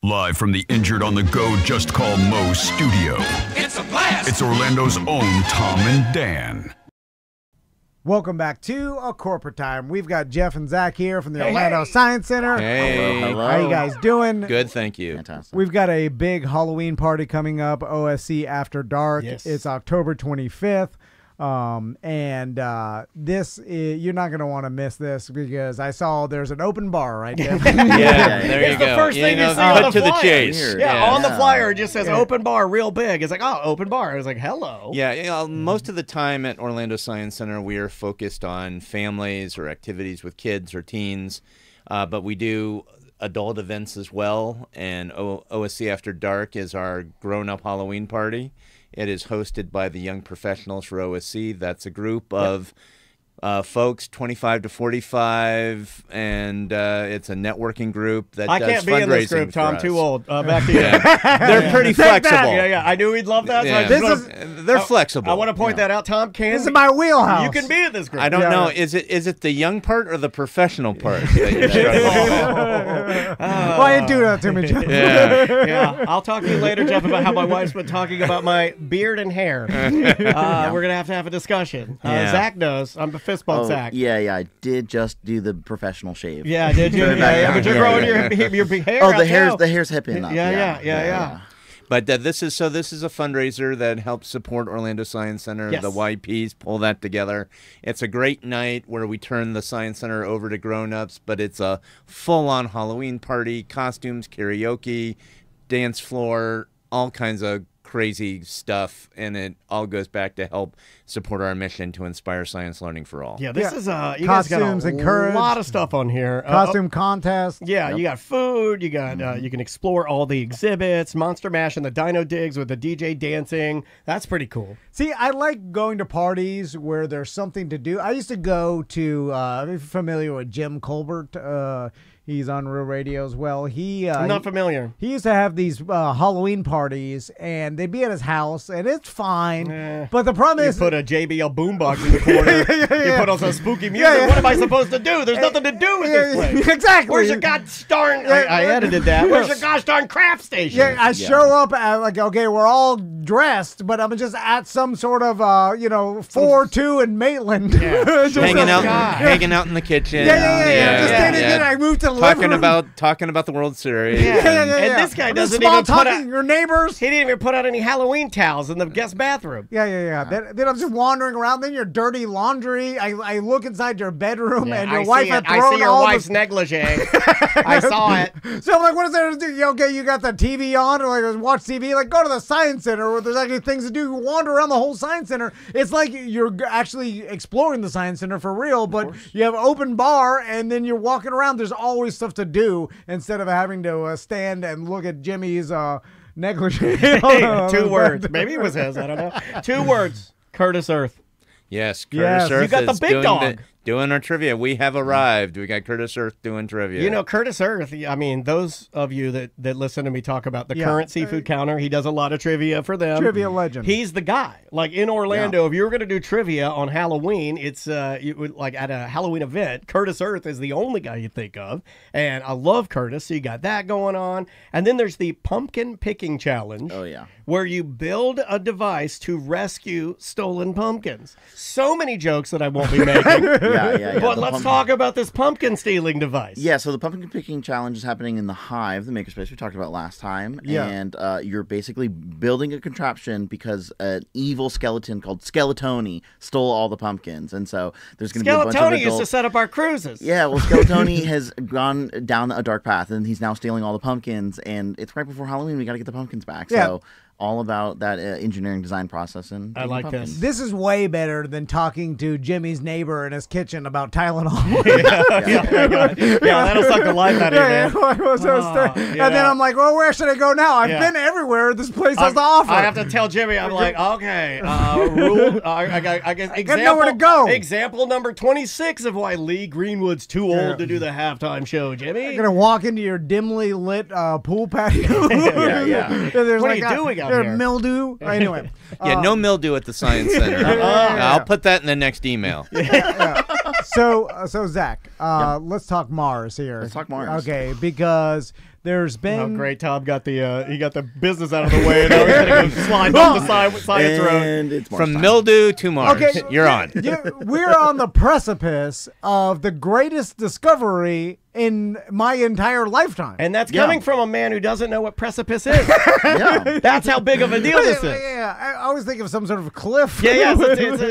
Live from the Injured on the Go Just Call Mo studio. It's a blast! It's Orlando's own Tom and Dan. Welcome back to A Corporate Time. We've got Jeff and Zach here from the Orlando Science Center. Hey. Hello. How you guys doing? Good, thank you. Fantastic. We've got a big Halloween party coming up, OSC After Dark. Yes. It's October 25th. This is, you're not going to want to miss this because I saw there's an open bar, right? Jeff? Yeah, there you It's go. the first thing you see cut on the to the flyer. chase. Yeah, on the flyer it just says open bar real big. It's like, oh, open bar. I was like, hello. Yeah, most of the time at Orlando Science Center, we are focused on families or activities with kids or teens, but we do adult events as well, and OSC After Dark is our grown-up Halloween party. It is hosted by the Young Professionals for OSC. That's a group of folks 25 to 45, and it's a networking group that I does can't be in this group, fundraising Tom. for us. Too old. Back to you. They're pretty flexible. Yeah. I knew he'd love that. So Yeah. I just They're flexible. I want to point that out, Tom. This is my wheelhouse. You can be in this group. I don't Yeah. know. Is it the young part or the professional part? that you struggle with? Why you do that to me, Jeff? Yeah. I'll talk to you later, Jeff, about how my wife's been talking about my beard and hair. We're gonna have to have a a Yeah. Zach knows. I'm a fist bump Zach. Yeah. I did just do the professional shave. Yeah, did you? Yeah. But you're growing your hair. Oh, out the now. hair's hipping up. Yeah. But this is a fundraiser that helps support Orlando Science Center. Yes. The YPs pull that together. It's a great night where we turn the Science Center over to grown-ups, but it's a full-on Halloween party, costumes, karaoke, dance floor, all kinds of crazy stuff, and it all goes back to help support our mission to inspire science learning for all. Yeah, this is you Costumes guys got a encouraged. lot of stuff on here. Costume contest. Yeah, you got food. You got you can explore all the exhibits, Monster Mash and the Dino Digs with the DJ dancing. That's pretty cool. See, I like going to parties where there's something to do. I used to go to, if you're familiar with Jim Colbert, he's on Real Radio as well. I'm not familiar. He used to have these Halloween parties, and they'd be at his house, and it's fine. But the problem is, You put a JBL boombox in the corner. You put on some spooky music. What am I supposed to do? There's nothing to do with this place. Exactly. Where's your gosh darn? I edited that. Where's your gosh darn craft station? Yeah, I show up at, like, okay, we're all dressed, but I'm just at some sort of, 4-2 in Maitland. Just hanging out in the kitchen. Yeah. Just standing there. I moved to the living room. talking about the World Series. And this guy doesn't small even put talking out. your neighbors. He didn't even put out any Halloween towels in the guest bathroom. Yeah. Then I'm just wandering around. Then your dirty laundry. I look inside your bedroom, and your wife had thrown I see your all wife's negligee. I saw it. So I'm like, what is there to do? Okay, you got the TV on, or like watch TV. Like, go to the Science Center where there's actually things to do. You wander around the whole Science Center. It's like you're actually exploring the Science Center for real, but you have open bar, and then you're walking around. There's always stuff to do instead of having to stand and look at Jimmy's negligee. 2 words. Maybe it was his. I don't know. 2 words. Curtis Earth. Yes, Yes. Curtis Earth You got the is big dog. doing our trivia. We have arrived. We got Curtis Earth doing trivia. You know, Curtis Earth, I mean, those of you that listen to me talk about the current seafood counter, he does a lot of trivia for them. Trivia legend. He's the guy. Like in Orlando, if you were going to do trivia on Halloween, it's like at a Halloween event, Curtis Earth is the only guy you think of. And I love Curtis, so you got that going on. And then there's the pumpkin picking challenge. Oh, yeah. Where you build a device to rescue stolen pumpkins. So many jokes that I won't be making. Yeah. But let's talk about this pumpkin stealing device. Yeah, so the pumpkin picking challenge is happening in the Hive, the makerspace we talked about last time. Yeah. And you're basically building a contraption because an evil skeleton called Skeletoni stole all the pumpkins. And so there's going to be a bunch of Skeletoni adults. used to set up our cruises. Yeah, well, Skeletoni has gone down a dark path, and he's now stealing all the pumpkins. And it's right before Halloween. We got to get the pumpkins back. Yeah. So all about that engineering design process. And I like pumpkins. this. This is way better than talking to Jimmy's neighbor in his kitchen about Tylenol. Yeah, that'll suck the life out of you, man. And then I'm like, well, where should I go now? I've been everywhere this place has to offer. I have to tell Jimmy, I'm like, okay, rule. I guess got nowhere to go. Example number 26 of why Lee Greenwood's too old to do the halftime show, Jimmy. You're gonna walk into your dimly lit pool patio. There's What are you doing out there's here? mildew. Anyway, Yeah, no mildew at the Science Center. I'll put that in the next email. So Zach, let's talk Mars here. Let's talk Mars. Okay, because There's been Oh, great! Tom got the he got the business out of the way, and now he's gonna go slide off the side of the road. And it's Mars From time. mildew to Mars. Okay, You're on. We're on the precipice of the greatest discovery in my entire lifetime. And that's Yeah. coming from a man who doesn't know what precipice is. Yeah. That's how big of a deal this is. Yeah, I always think of some sort of cliff. Yeah,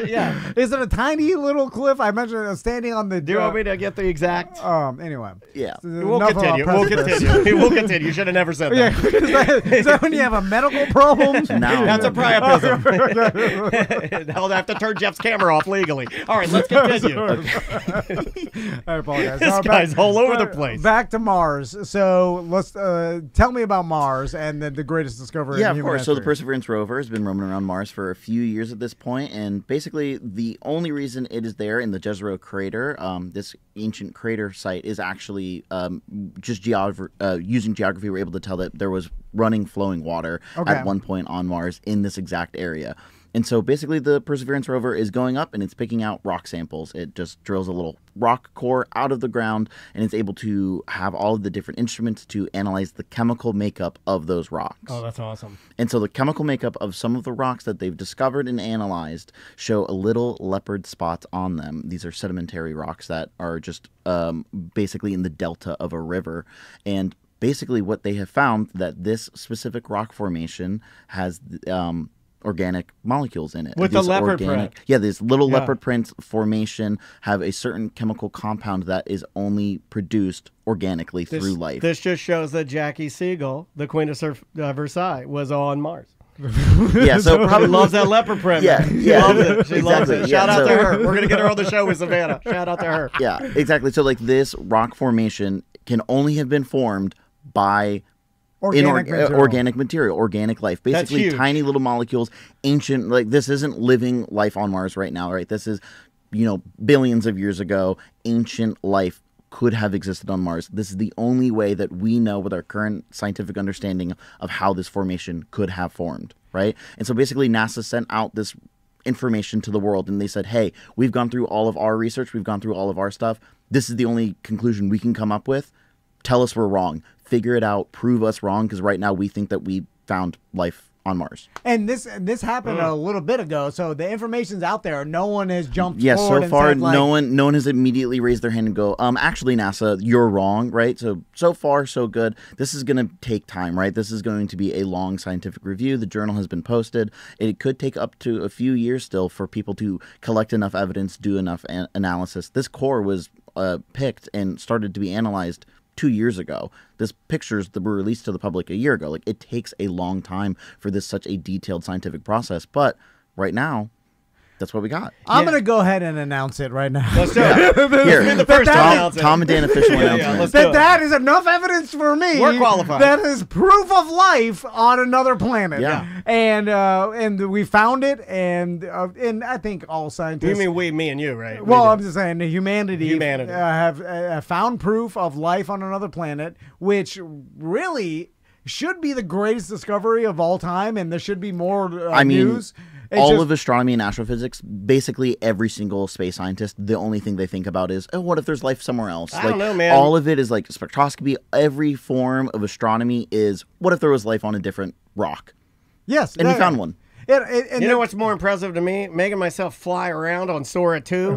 yeah. Is it a tiny little cliff? I imagine standing on the. Do you want me to get the exact? Anyway. Yeah. We'll continue. We'll continue. You should have never said Yeah, that. is that when you have a medical problem? No. That's a priapism. I'll have to turn Jeff's camera off legally. All right, let's continue. I apologize. This guy's all over the place. Back to Mars. So let's tell me about Mars and the greatest discovery. Yeah, in of course. human So the history. Perseverance rover has been roaming around Mars for a few years at this point, and basically the only reason it is there in the Jezero crater, this ancient crater site, is actually just using geography. We're able to tell that there was running, flowing water at one point on Mars in this exact area. And so basically the Perseverance rover is going up and it's picking out rock samples. It just drills a little rock core out of the ground and it's able to have all of the different instruments to analyze the chemical makeup of those rocks. Oh, that's awesome. And so the chemical makeup of some of the rocks that they've discovered and analyzed show a little leopard spots on them. These are sedimentary rocks that are just basically in the delta of a river. And basically what they have found that this specific rock formation has organic molecules in it. With the leopard print. Yeah, this little leopard print formation have a certain chemical compound that is only produced organically through life. This just shows that Jackie Siegel, the Queen of Versailles, was on Mars. Yeah, so probably Loves that leopard print. Yeah, yeah, Loves it. She loves exactly. it. Yeah, Shout out so- to her. We're going to get her on the show with Savannah. Shout out to her. Yeah, exactly. So like this rock formation can only have been formed by organic material, organic life, basically huge. tiny little molecules, ancient. Like this isn't living life on Mars right now, right? This is, billions of years ago, ancient life could have existed on Mars. This is the only way that we know with our current scientific understanding of how this formation could have formed, right? And so basically NASA sent out this information to the world and they said, hey, we've gone through all of our research, we've gone through all of our stuff. This is the only conclusion we can come up with. Tell us we're wrong. Figure it out. Prove us wrong, because right now we think that we found life on Mars. And this happened a little bit ago, so the information's out there. No one has jumped Yeah, forward so and far said, like, no one has immediately raised their hand and go, actually NASA, you're wrong, right? So far so good. This is going to take time, right? This is going to be a long scientific review. The journal has been posted. It could take up to a few years still for people to collect enough evidence, do enough analysis. This core was picked and started to be analyzed 2 years ago. This pictures that were released to the public a year ago. Like, it takes a long time for this such a detailed scientific process, but right now that's what we got. I'm going to go ahead and announce it right now. Let's do it. Here, the first to announce it. Tom and Dan official announcement. let's do it. That is enough evidence for me. We're qualified. That is proof of life on another planet. Yeah. And we found it, and I think all scientists. You mean we, me, and you, right? Well, We I'm did. just saying humanity have found proof of life on another planet, which really should be the greatest discovery of all time, and there should be more news. It's all just- of astronomy and astrophysics, basically every single space scientist, the only thing they think about is, oh, what if there's life somewhere else? I don't know, man. All of it is like spectroscopy. Every form of astronomy is, what if there was life on a different rock? Yes, And we found one. And You know what's more impressive to me? Making myself fly around on Sora 2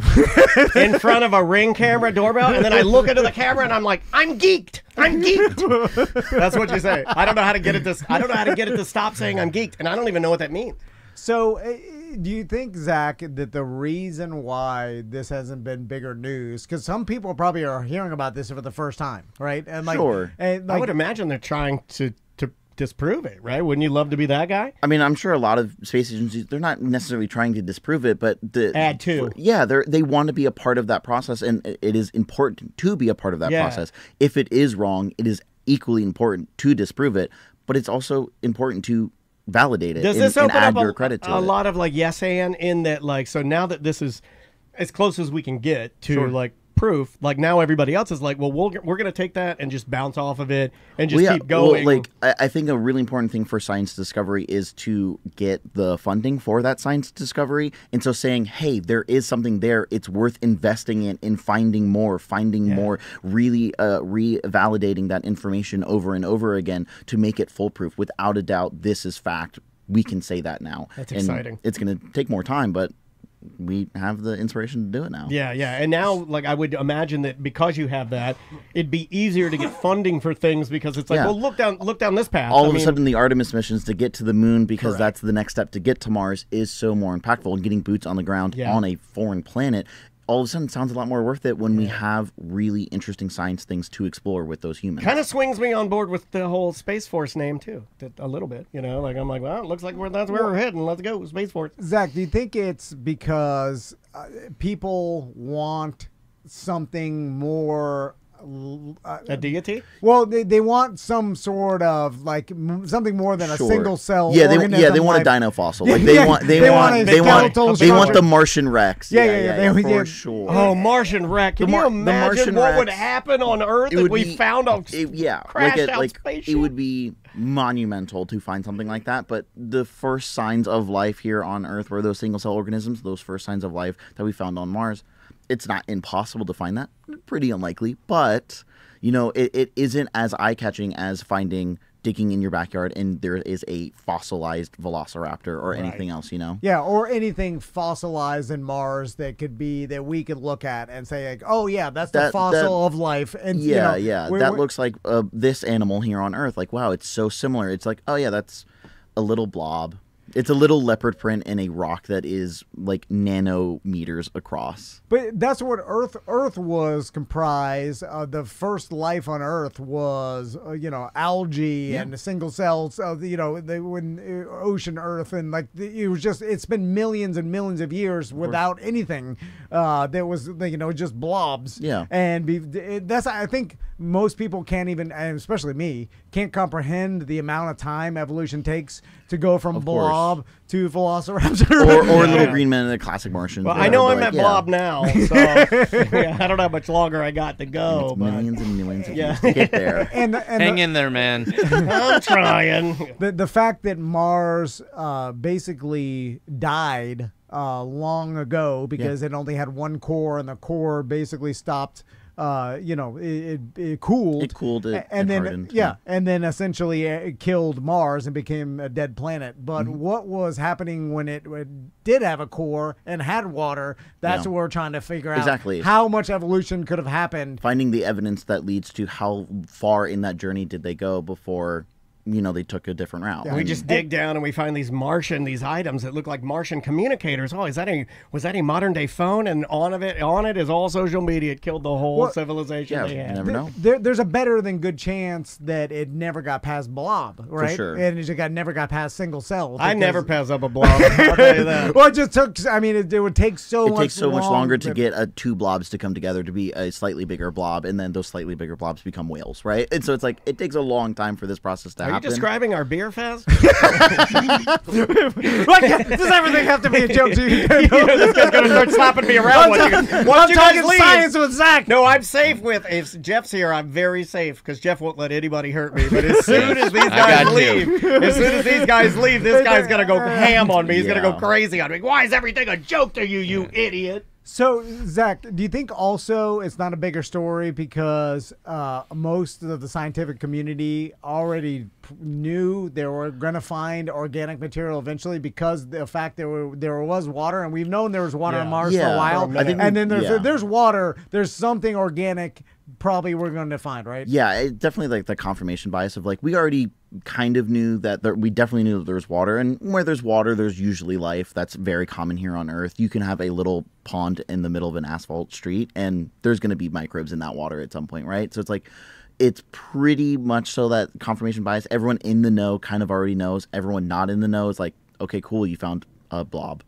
in front of a Ring camera doorbell, and then I look into the camera and I'm like, I'm geeked. I'm geeked. That's what you say. I don't know how to get it to stop saying I'm geeked, and I don't even know what that means. So, do you think, Zach, that the reason why this hasn't been bigger news, because some people probably are hearing about this for the first time, right? And Sure. And I would imagine they're trying to disprove it, right? Wouldn't you love to be that guy? I mean, I'm sure a lot of space agencies, they're not necessarily trying to disprove it, but Add to. Yeah, they want to be a part of that process, and it is important to be a part of that process. If it is wrong, it is equally important to disprove it, but it's also important to validate it. Does this and open add up your credit to a it. lot of like yes and in that, like, so now that this is as close as we can get to like proof, like now everybody else is like, well, we're going to take that and just bounce off of it and just keep going. Well, like, I think a really important thing for science discovery is to get the funding for that science discovery. And so saying, hey, there is something there, it's worth investing in finding more, really revalidating that information over and over again to make it foolproof. Without a doubt, this is fact. We can say that now. That's exciting. It's going to take more time, but we have the inspiration to do it now. Yeah. And now, like, I would imagine that because you have that, it'd be easier to get funding for things because it's like, well, look down this path. All of a sudden, the Artemis missions to get to the moon, because that's the next step to get to Mars, is so more impactful. And getting boots on the ground on a foreign planet, all of a sudden sounds a lot more worth it when we have really interesting science things to explore with those humans. Kind of swings me on board with the whole Space Force name too, a little bit. Like I'm like, well, it looks like that's where we're heading. Let's go, Space Force. Zach, do you think it's because people want something more? A deity? Well, they want some sort of like something more than a single cell. Yeah, they want a dino fossil. Like they want the Martian Rex. For sure. Oh, Martian Rex! Can you imagine what would happen on Earth if we found a crashed out spaceship? It would be monumental to find something like that. But the first signs of life here on Earth were those single cell organisms. Those first signs of life that we found on Mars. It's not impossible to find that. Pretty unlikely. But, it isn't as eye-catching as digging in your backyard and there is a fossilized velociraptor or anything else, Yeah, or anything fossilized in Mars that we could look at and say, like, oh, yeah, that's the fossil of life. And that looks like this animal here on Earth. Like, wow, it's so similar. It's like, oh, yeah, that's a little blob. It's a little leopard print in a rock that is like nanometers across. But that's what Earth was comprised. The first life on Earth was, algae and single cells. When ocean Earth and it's been millions and millions of years without anything. That was just blobs. Yeah, and that's I think most people can't even, and especially me, can't comprehend the amount of time evolution takes to go from blob to velociraptor. Or little green men in the classic Martian. Well, I know I'm at blob now, so I don't know how much longer I got to go. It's millions and millions of years to get there. and Hang in there, man. I'm trying. The fact that Mars basically died long ago because it only had one core, and the core basically stopped. It cooled. It cooled it, and then hardened. And then essentially it killed Mars and became a dead planet. But what was happening when it did have a core and had water? That's what we're trying to figure out. Exactly. How much evolution could have happened? Finding the evidence that leads to how far in that journey did they go before they took a different route. Yeah, we just dig down and we find these items that look like Martian communicators. Oh, was that a modern day phone? And on it is all social media. It killed the whole civilization they had. You never know. There's a better than good chance that it never got past blob, right? For sure. And it never got past single cell. I never pass up a blob. I'll tell you that. Well, it just took. I mean, it would take so much. It takes so much longer to get two blobs to come together to be a slightly bigger blob, and then those slightly bigger blobs become whales, right? And so it's like it takes a long time for this process to happen. Are you describing our beer fest? Does everything have to be a joke to you? This guy's gonna start slapping me around. Once you guys leave. Science with Zach. No, I'm safe with. If Jeff's here, I'm very safe because Jeff won't let anybody hurt me. But as soon as these guys leave, this guy's gonna go ham on me. He's gonna go crazy on me. Why is everything a joke to you, you idiot? So, Zach, do you think also it's not a bigger story because most of the scientific community already knew they were going to find organic material eventually because the fact there was water, and we've known there was water on Mars for a while, and then there's water, there's something organic probably we're going to find, right? Yeah, it definitely like the confirmation bias of like we already kind of knew that we definitely knew that there was water, and where there's water there's usually life. That's very common here on Earth. You can have a little pond in the middle of an asphalt street and there's going to be microbes in that water at some point, right? So it's like it's pretty much so that confirmation bias, everyone in the know kind of already knows. Everyone not in the know is like, okay, cool, you found a blob.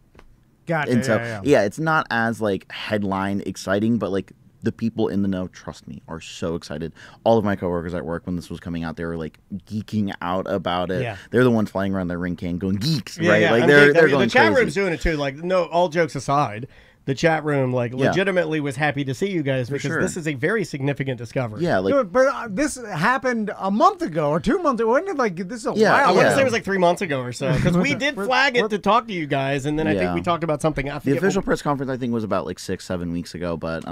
Gotcha. And so it's not as like headline exciting, but like the people in the know, trust me, are so excited. All of my coworkers at work, when this was coming out, they were like geeking out about it. Yeah. They're the ones flying around their ring can going geeks, right? Yeah. Like they're going the chat crazy. room's doing it too. Like, no, all jokes aside, the chat room like Yeah. legitimately was happy to see you guys because sure. this is a very significant discovery. Yeah, like Dude, but this happened a month ago or 2 months ago. When did this is a Yeah, I while want to ago. say it was like 3 months ago or so because we did flag it to talk to you guys, and then I think Yeah. we talked about something. I the forget official what- press conference, I think, was about like 6-7 weeks ago. But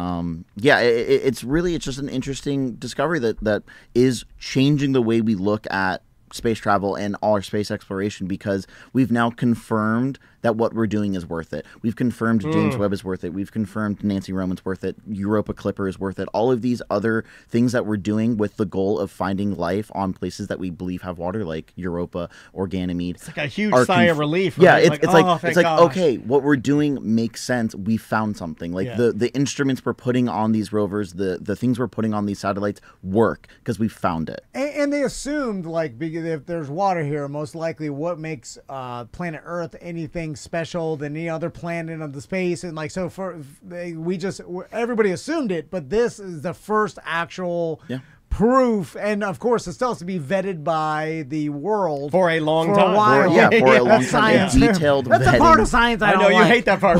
yeah, it's just an interesting discovery that is changing the way we look at space travel and all our space exploration, because we've now confirmed that what we're doing is worth it. We've confirmed James Webb is worth it. We've confirmed Nancy Roman's worth it. Europa Clipper is worth it. All of these other things that we're doing with the goal of finding life on places that we believe have water, like Europa or Ganymede. It's like a huge are sigh of relief. Yeah, Right? it's oh, like thank it's like gosh. okay, what we're doing makes sense. We found something. Like Yeah. the instruments we're putting on these rovers, the things we're putting on these satellites work because we found it. And they assumed, like, because if there's water here, most likely what makes planet Earth anything special than any other planet of the space, and like so everybody assumed it, but this is the first actual proof, and of course it still has to be vetted by the world For a long for time. a while. For a long That's time. science. Detailed That's a vetting. part of science I I know don't you like. hate that part.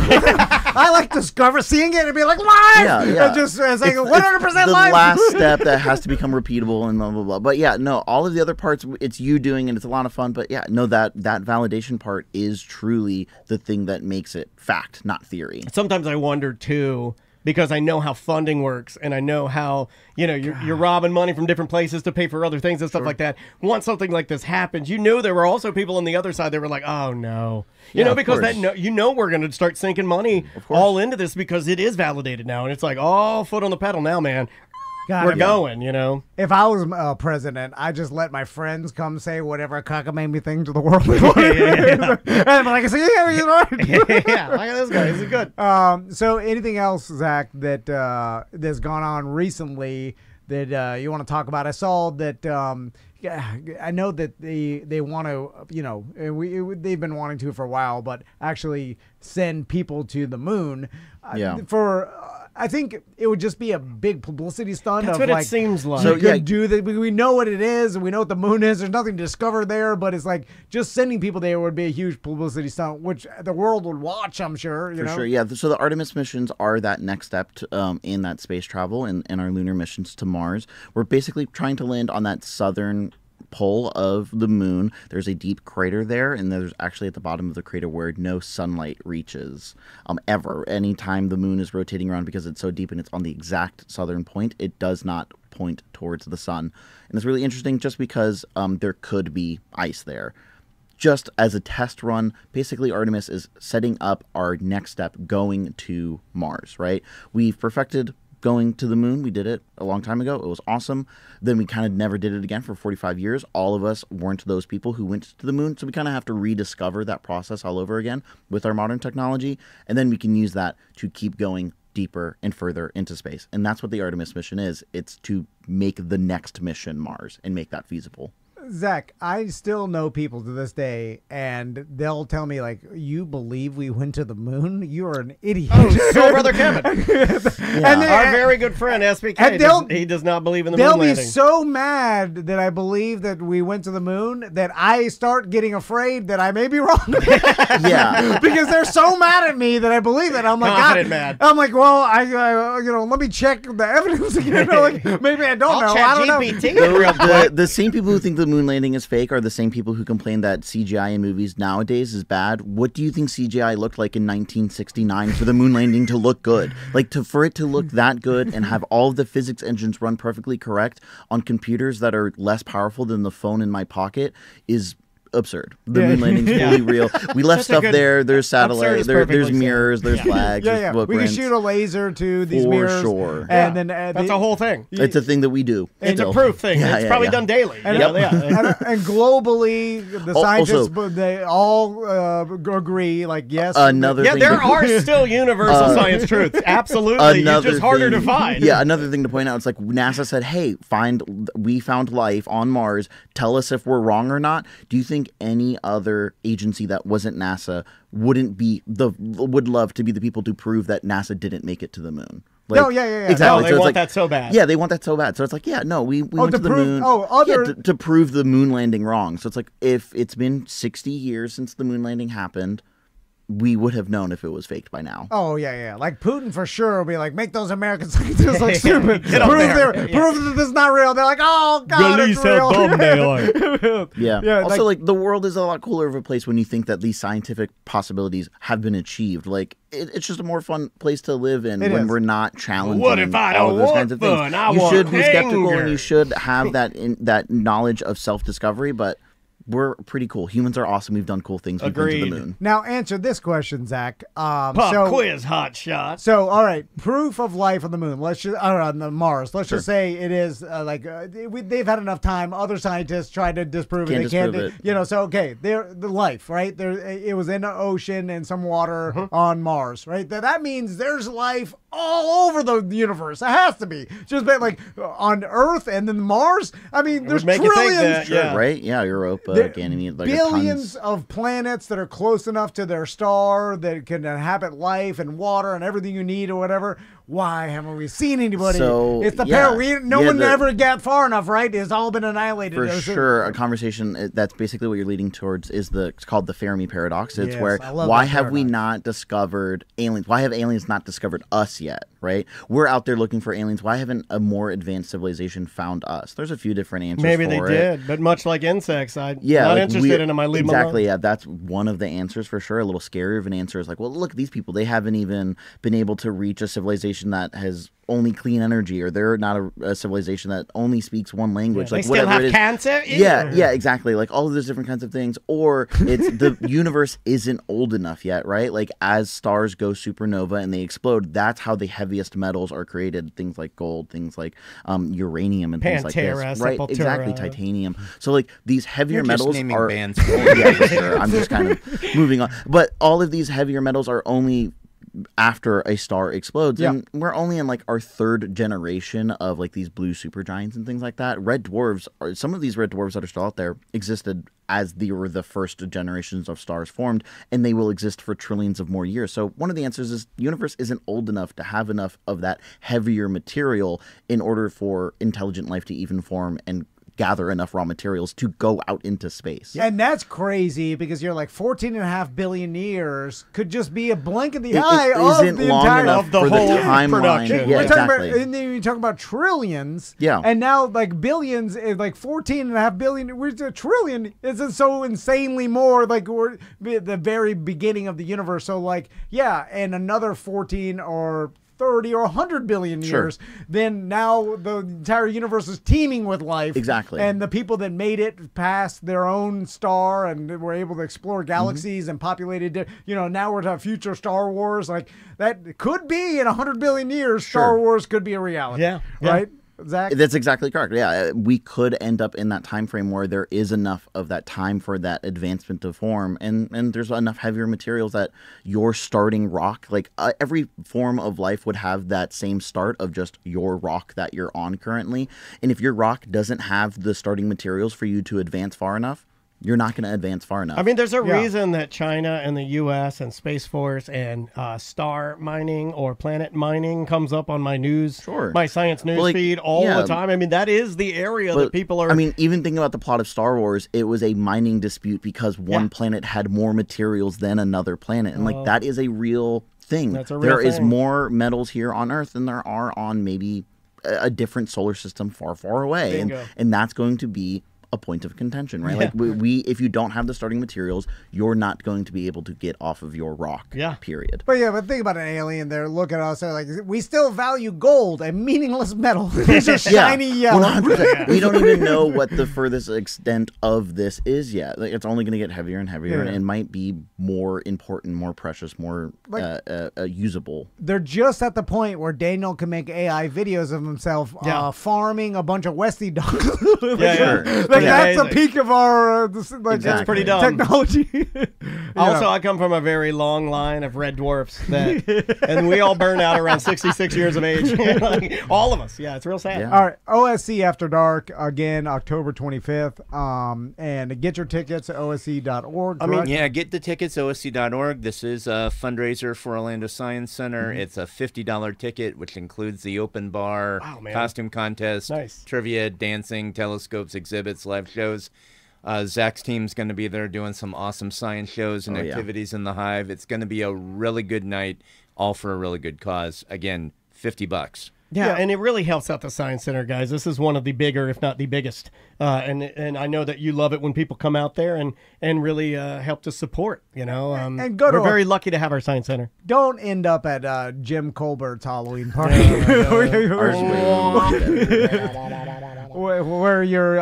I like seeing it and be like, live! Yeah, yeah. It's like It's 100% the live. last step that has to become repeatable and blah blah blah. But yeah, no, all of the other parts, it's you doing and it's a lot of fun. But yeah, no, that validation part is truly the thing that makes it fact, not theory. Sometimes I wonder too, because I know how funding works, and I know how you're robbing money from different places to pay for other things and stuff like that. Once something like this happens, there were also people on the other side that were like, "Oh no," of because course. we're going to start sinking money all into this because it is validated now, and it's like all foot on the pedal now, man. God, We're going, If I was president, I just let my friends come say whatever cockamamie thing to the world. And I'm like, yeah, he's right. yeah, look at this guy. This is good. So anything else, Zach, that's gone on recently that you want to talk about? I saw that. I know that they want to, they've been wanting to for a while, but actually send people to the moon. I think it would just be a big publicity stunt. That's of what like, it seems like. So do that. We know what it is, and we know what the moon is. There's nothing to discover there, but it's like just sending people there would be a huge publicity stunt, which the world would watch. I'm sure. For sure, yeah. So the Artemis missions are that next step in that space travel and our lunar missions to Mars. We're basically trying to land on that southern pole of the moon. There's a deep crater there, and there's actually at the bottom of the crater where no sunlight reaches ever. Anytime the moon is rotating around, because it's so deep and it's on the exact southern point, it does not point towards the sun. And it's really interesting just because there could be ice there. Just as a test run, basically Artemis is setting up our next step going to Mars, right? We've perfected going to the moon. We did it a long time ago. It was awesome. Then we kind of never did it again for 45 years. All of us weren't those people who went to the moon, so we kind of have to rediscover that process all over again with our modern technology, and then we can use that to keep going deeper and further into space. And that's what the Artemis mission is. It's to make the next mission Mars and make that feasible. Zach, I still know people to this day, and they'll tell me, like, you believe we went to the moon? You're an idiot. Oh, so brother Kevin. And Our very good friend, SBK, he does not believe in the moon they'll be landing. so mad that I believe that we went to the moon that I start getting afraid that I may be wrong. Yeah. Because they're so mad at me that I believe it. I'm like, Confident God. mad. I'm like, well, I let me check the evidence again. Like, maybe I don't know. I don't know. GPT. The same people who think the moon landing is fake are the same people who complain that CGI in movies nowadays is bad. What do you think CGI looked like in 1969 for the moon landing to look good? Like, for it to look that good and have all of the physics engines run perfectly correct on computers that are less powerful than the phone in my pocket is absurd. The moon landing's fully real. We left stuff there. There's satellites. There's mirrors. There's flags. Yeah, There's yeah. We can footprints. shoot a laser to these For mirrors. sure. And then That's a whole thing. It's a thing that we do. It's a still. proof thing. Yeah, it's yeah, probably yeah. done daily. And, and globally, the scientists, they all agree, like, yes. Another thing there to- are still universal science truths. Absolutely. It's just harder to find. Yeah, another thing to point out, it's like NASA said, hey, we found life on Mars. Tell us if we're wrong or not. Do you think any other agency that wasn't NASA would love to be the people to prove that NASA didn't make it to the moon? Like, no, yeah. Exactly. No, So they it's want that so bad. Yeah, they want that so bad. So it's like, yeah, no, we went to the moon. To prove the moon landing wrong. So it's like, if it's been 60 years since the moon landing happened, we would have known if it was faked by now. Oh yeah. Like Putin for sure will be like, make those American scientists look stupid. Get up there. Prove that this is not real. They're like, oh god, Release it's real. how dumb they are. Yeah. Also, like the world is a lot cooler of a place when you think that these scientific possibilities have been achieved. Like it's just a more fun place to live in when we're not challenging What if I all don't of those want kinds of things. fun? I You want should be skeptical anger. and you should have that knowledge of self-discovery, but we're pretty cool. Humans are awesome. We've done cool things. We've been to the Agreed. moon. Now answer this question, Zach. Pop quiz, hot shot. So, all right, proof of life on the moon. Let's just on the Mars. Let's just say it is they've had enough time. Other scientists tried to disprove it. Can't They can't. disprove it. You know, so okay, they're the life, right? There, it was in the ocean and some water on Mars, right? That means there's life all over the universe. It has to be just like on Earth and then Mars. I mean, there's would make you think trillions. that, yeah. Right? Yeah, Europa, There- Ganymede, like billions tons. of planets that are close enough to their star that can inhabit life and water and everything you need or whatever. Why haven't we seen anybody? So, It's the yeah. paradox. No Yeah, one the- ever got far enough, right? It's all been annihilated. For There's a- sure, a conversation that's basically what you're leading towards is it's called the Fermi paradox. It's Yes, where I love why that have we paradox. not discovered aliens? Why have aliens not discovered us yet? Right? We're out there looking for aliens. Why haven't a more advanced civilization found us? There's a few different answers. Maybe they for it. did, but much like insects, I'm Yeah, not like interested in them. I leave exactly. them Yeah, that's one of the answers for sure. A little scarier of an answer is like, well, look, these people, they haven't even been able to reach a civilization that has only clean energy, or they're not a civilization that only speaks one language. They Like still whatever have it is. cancer? Yeah, exactly. Like all of those different kinds of things. Or it's the universe isn't old enough yet, right? Like as stars go supernova and they explode, that's how the heaviest metals are created. Things like gold, things like uranium, and things like Pantera, this. Right? Sepultura. Exactly. Titanium. So like these heavier You're just metals naming are. bands. Yeah, for sure. I'm just kind of moving on. But all of these heavier metals are only after a star explodes, and we're only in like our third generation of like these blue supergiants and things like that. Red dwarfs, or some of these red dwarfs that are still out there, existed as they were the first generations of stars formed, and they will exist for trillions of more years. So one of the answers is the universe isn't old enough to have enough of that heavier material in order for intelligent life to even form and gather enough raw materials to go out into space. And that's crazy because you're like 14.5 billion years could just be a blink of the It eye of isn't the long entire enough of the for the whole timeline. production. Yeah, We're talking exactly. about, and then you talk about trillions. Yeah. And now like billions, like 14.5 billion, we're a trillion. It's so insanely more. Like we're at the very beginning of the universe. So like, yeah, and another 14 or 30 or 100 billion Sure. years, then now the entire universe is teeming with life. Exactly. And the people that made it past their own star and were able to explore galaxies and populated, now we're to future Star Wars. Like that could be in 100 billion years, Star Sure. Wars could be a reality. Yeah. Right? Zach? That's exactly correct. Yeah, we could end up in that time frame where there is enough of that time for that advancement to form, and there's enough heavier materials that your starting rock, like every form of life would have that same start of just your rock that you're on currently. And if your rock doesn't have the starting materials for you to advance far enough, you're not going to advance far enough. I mean, there's a Yeah. reason that China and the U.S. and Space Force and star mining or planet mining comes up on my my science news Like, feed all yeah. the time. I mean, that is the area But, that people are. I mean, even thinking about the plot of Star Wars, it was a mining dispute because one planet had more materials than another planet, and like that is a real thing. That's a real There is thing. more metals here on Earth than there are on maybe a different solar system far, far away, Bingo. and that's going to be a point of contention, right? Yeah. Like we if you don't have the starting materials, you're not going to be able to get off of your rock. Yeah. Period. But think about an alien. They're looking at us. They're like, we still value gold, a meaningless metal. It's just shiny yellow. 100%. We don't even know what the furthest extent of this is yet. Like, it's only going to get heavier and heavier, Yeah. and it might be more important, more precious, more usable. They're just at the point where Daniel can make AI videos of himself farming a bunch of Westie dogs. Yeah, Like that's the amazing. peak of our That's pretty dumb. technology. Also, I come from a very long line of red dwarfs and we all burn out around 66 years of age. Like, all of us. Yeah, it's real sad. Yeah. All right, OSC After Dark again, October 25th. And get your tickets at OSC.org. correct? Yeah, get the tickets, OSC.org. This is a fundraiser for Orlando Science Center. It's a $50 ticket, which includes the open bar, Wow, man. costume contest, Nice. trivia, dancing, telescopes, exhibits, live shows. Zach's team's going to be there doing some awesome science shows and activities in the Hive. It's going to be a really good night, all for a really good cause. Again, $50. Yeah, and it really helps out the Science Center, guys. This is one of the bigger, if not the biggest. And I know that you love it when people come out there and really help to support, you know. And go to we're very lucky to have our Science Center. Don't end up at Jim Colbert's Halloween party. Where you're,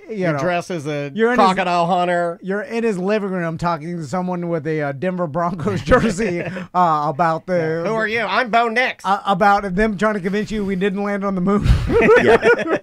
you know, dressed as a crocodile hunter. You're in his living room talking to someone with a Denver Broncos jersey about the... Who are you? I'm Bo Nix. About them trying to convince you we didn't land on the moon.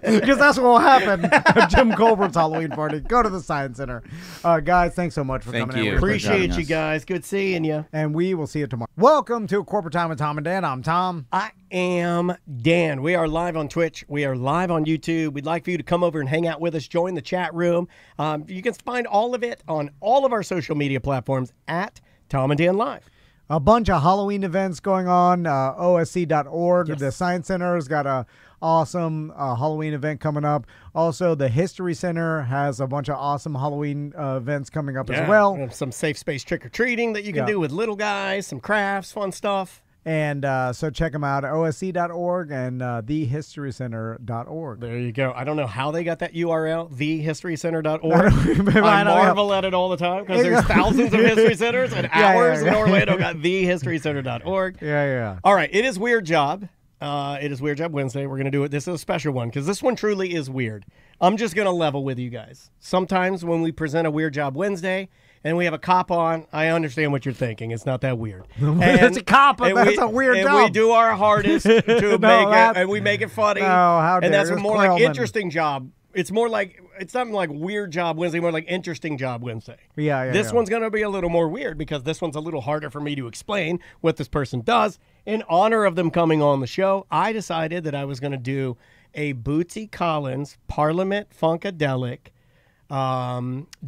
Because that's what will happen at Jim Colbert's Halloween party. Go to the Science Center. Guys, thanks so much for coming in. Appreciate you guys. Good seeing you. And we will see you tomorrow. Welcome to Corporate Time with Tom and Dan. I'm Tom. I am Dan. We are live on Twitch. We are live on YouTube. We'd like for you to come over and hang out with us. Join the chat room. You can find all of it on all of our social media platforms at Tom and Dan Live. A bunch of Halloween events going on. OSC.org. Yes. The Science Center has got a awesome Halloween event coming up. Also, the History Center has a bunch of awesome Halloween events coming up as well. Some safe space trick-or-treating that you can do with little guys, some crafts, fun stuff. And so check them out at OSC.org and thehistorycenter.org. There you go. I don't know how they got that URL, thehistorycenter.org. I marvel at it all the time because there's thousands of history centers and hours in Orlando got thehistorycenter.org. Yeah. All right. It is Weird Job. It is Weird Job Wednesday. We're going to do it. This is a special one because this one truly is weird. I'm just going to level with you guys. Sometimes when we present a Weird Job Wednesday and we have a cop on, I understand what you're thinking. It's not that weird. It's a cop, but that's a weird job. And we do our hardest to make it, and we make it funny. How dare and that's you. more like interesting job. It's more like, it's not like Weird Job Wednesday, more like Interesting Job Wednesday. This one's going to be a little more weird because this one's a little harder for me to explain what this person does. In honor of them coming on the show, I decided that I was going to do a Bootsy Collins Parliament Funkadelic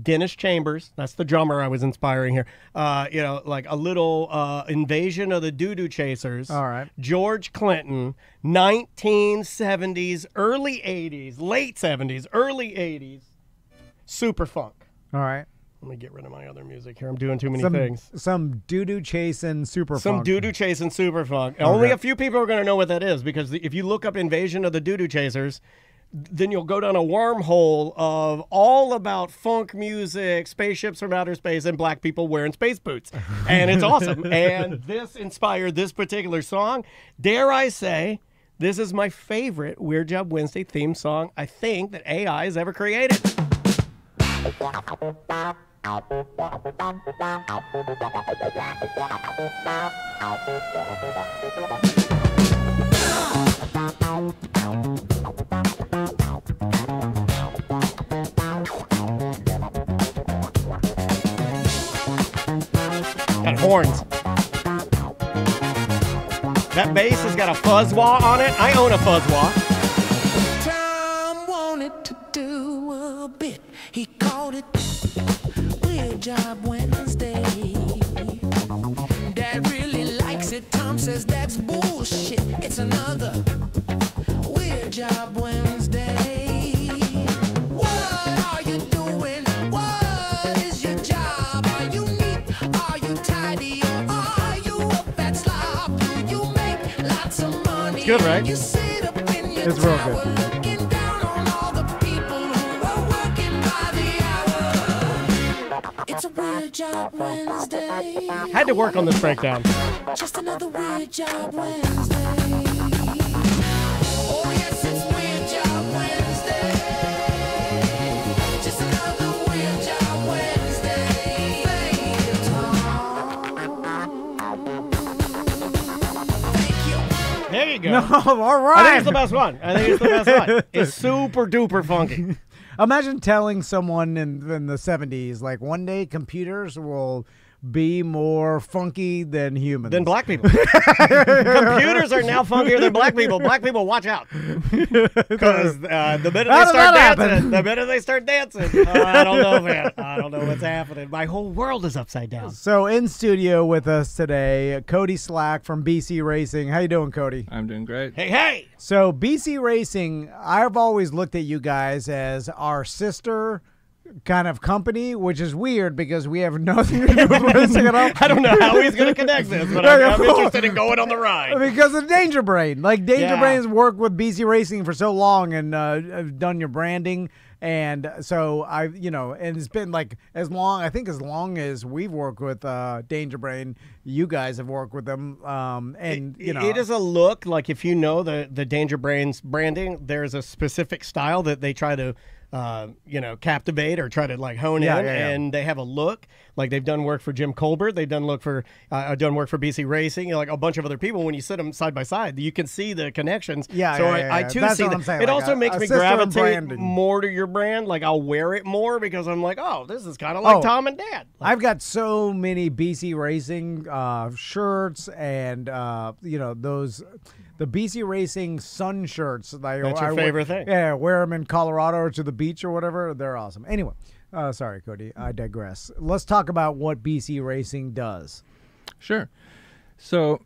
Dennis Chambers, that's the drummer I was inspiring here. Like a little invasion of the Doo-Doo Chasers. All right. George Clinton, 1970s, early 80s, late 70s, early 80s, super funk. All right. Let me get rid of my other music here. I'm doing too many things. Some doo-doo chasing super Some funk. doo-doo chasing super funk. Only a few people are going to know what that is because if you look up Invasion of the Doo-Doo Chasers, then you'll go down a wormhole of all about funk music, spaceships from outer space, and black people wearing space boots. And it's awesome. And this inspired this particular song. Dare I say, this is my favorite Weird Job Wednesday theme song I think that AI has ever created. Got horns. That bass has got a fuzz wah on it. I own a fuzz wah. Tom wanted to do a bit. He called it Weird Job Wednesday. Dad really likes it. Tom says that's bullshit. It's another Weird Job Wednesday. What are you doing? What is your job? Are you neat? Are you tidy? Or are you a fat slob? Do you make lots of money? It's good, right? You sit up in your It's real tower good. looking down on all the people who are working by the hour. It's a Weird Job Wednesday. Had to work on this breakdown. Just another Weird Job Wednesday. Oh yes, it's Weird Job Wednesday. Just another Weird Job Wednesday. Thank you. There you go. No, all right. I think it's the best one. It's super duper funky. Imagine telling someone in the 70s, like, one day computers will be more funky than humans. Than black people. Computers are now funkier than black people. Black people, watch out. Because the minute they start dancing, I don't know, man. I don't know what's happening. My whole world is upside down. So in studio with us today, Cody Slack from BC Racing. How you doing, Cody? I'm doing great. Hey! So BC Racing, I've always looked at you guys as our sister kind of company, which is weird because we have nothing to do with racing at all. I don't know how he's going to connect this, but I'm interested in going on the ride. Because of Danger Brain. Like, Danger Yeah. Brain's worked with BC Racing for so long and have done your branding. And so and it's been like as long as we've worked with Danger Brain, you guys have worked with them. It is a look, like if you know the Danger Brains branding, there's a specific style that they try to captivate or try to like hone in, and they have a look. Like they've done work for Jim Colbert, they've done work for BC Racing, like a bunch of other people. When you sit them side by side, you can see the connections. I too That's see what that. I'm saying. It Like also makes me sister in gravitate branding. more to your brand. Like I'll wear it more because I'm like, oh, this is kind of like Tom and Dad. Like, I've got so many BC Racing shirts and the BC Racing sun shirts. That's your favorite thing. Yeah, wear them in Colorado or to the beach or whatever. They're awesome. Anyway, sorry, Cody. I digress. Let's talk about what BC Racing does. Sure. So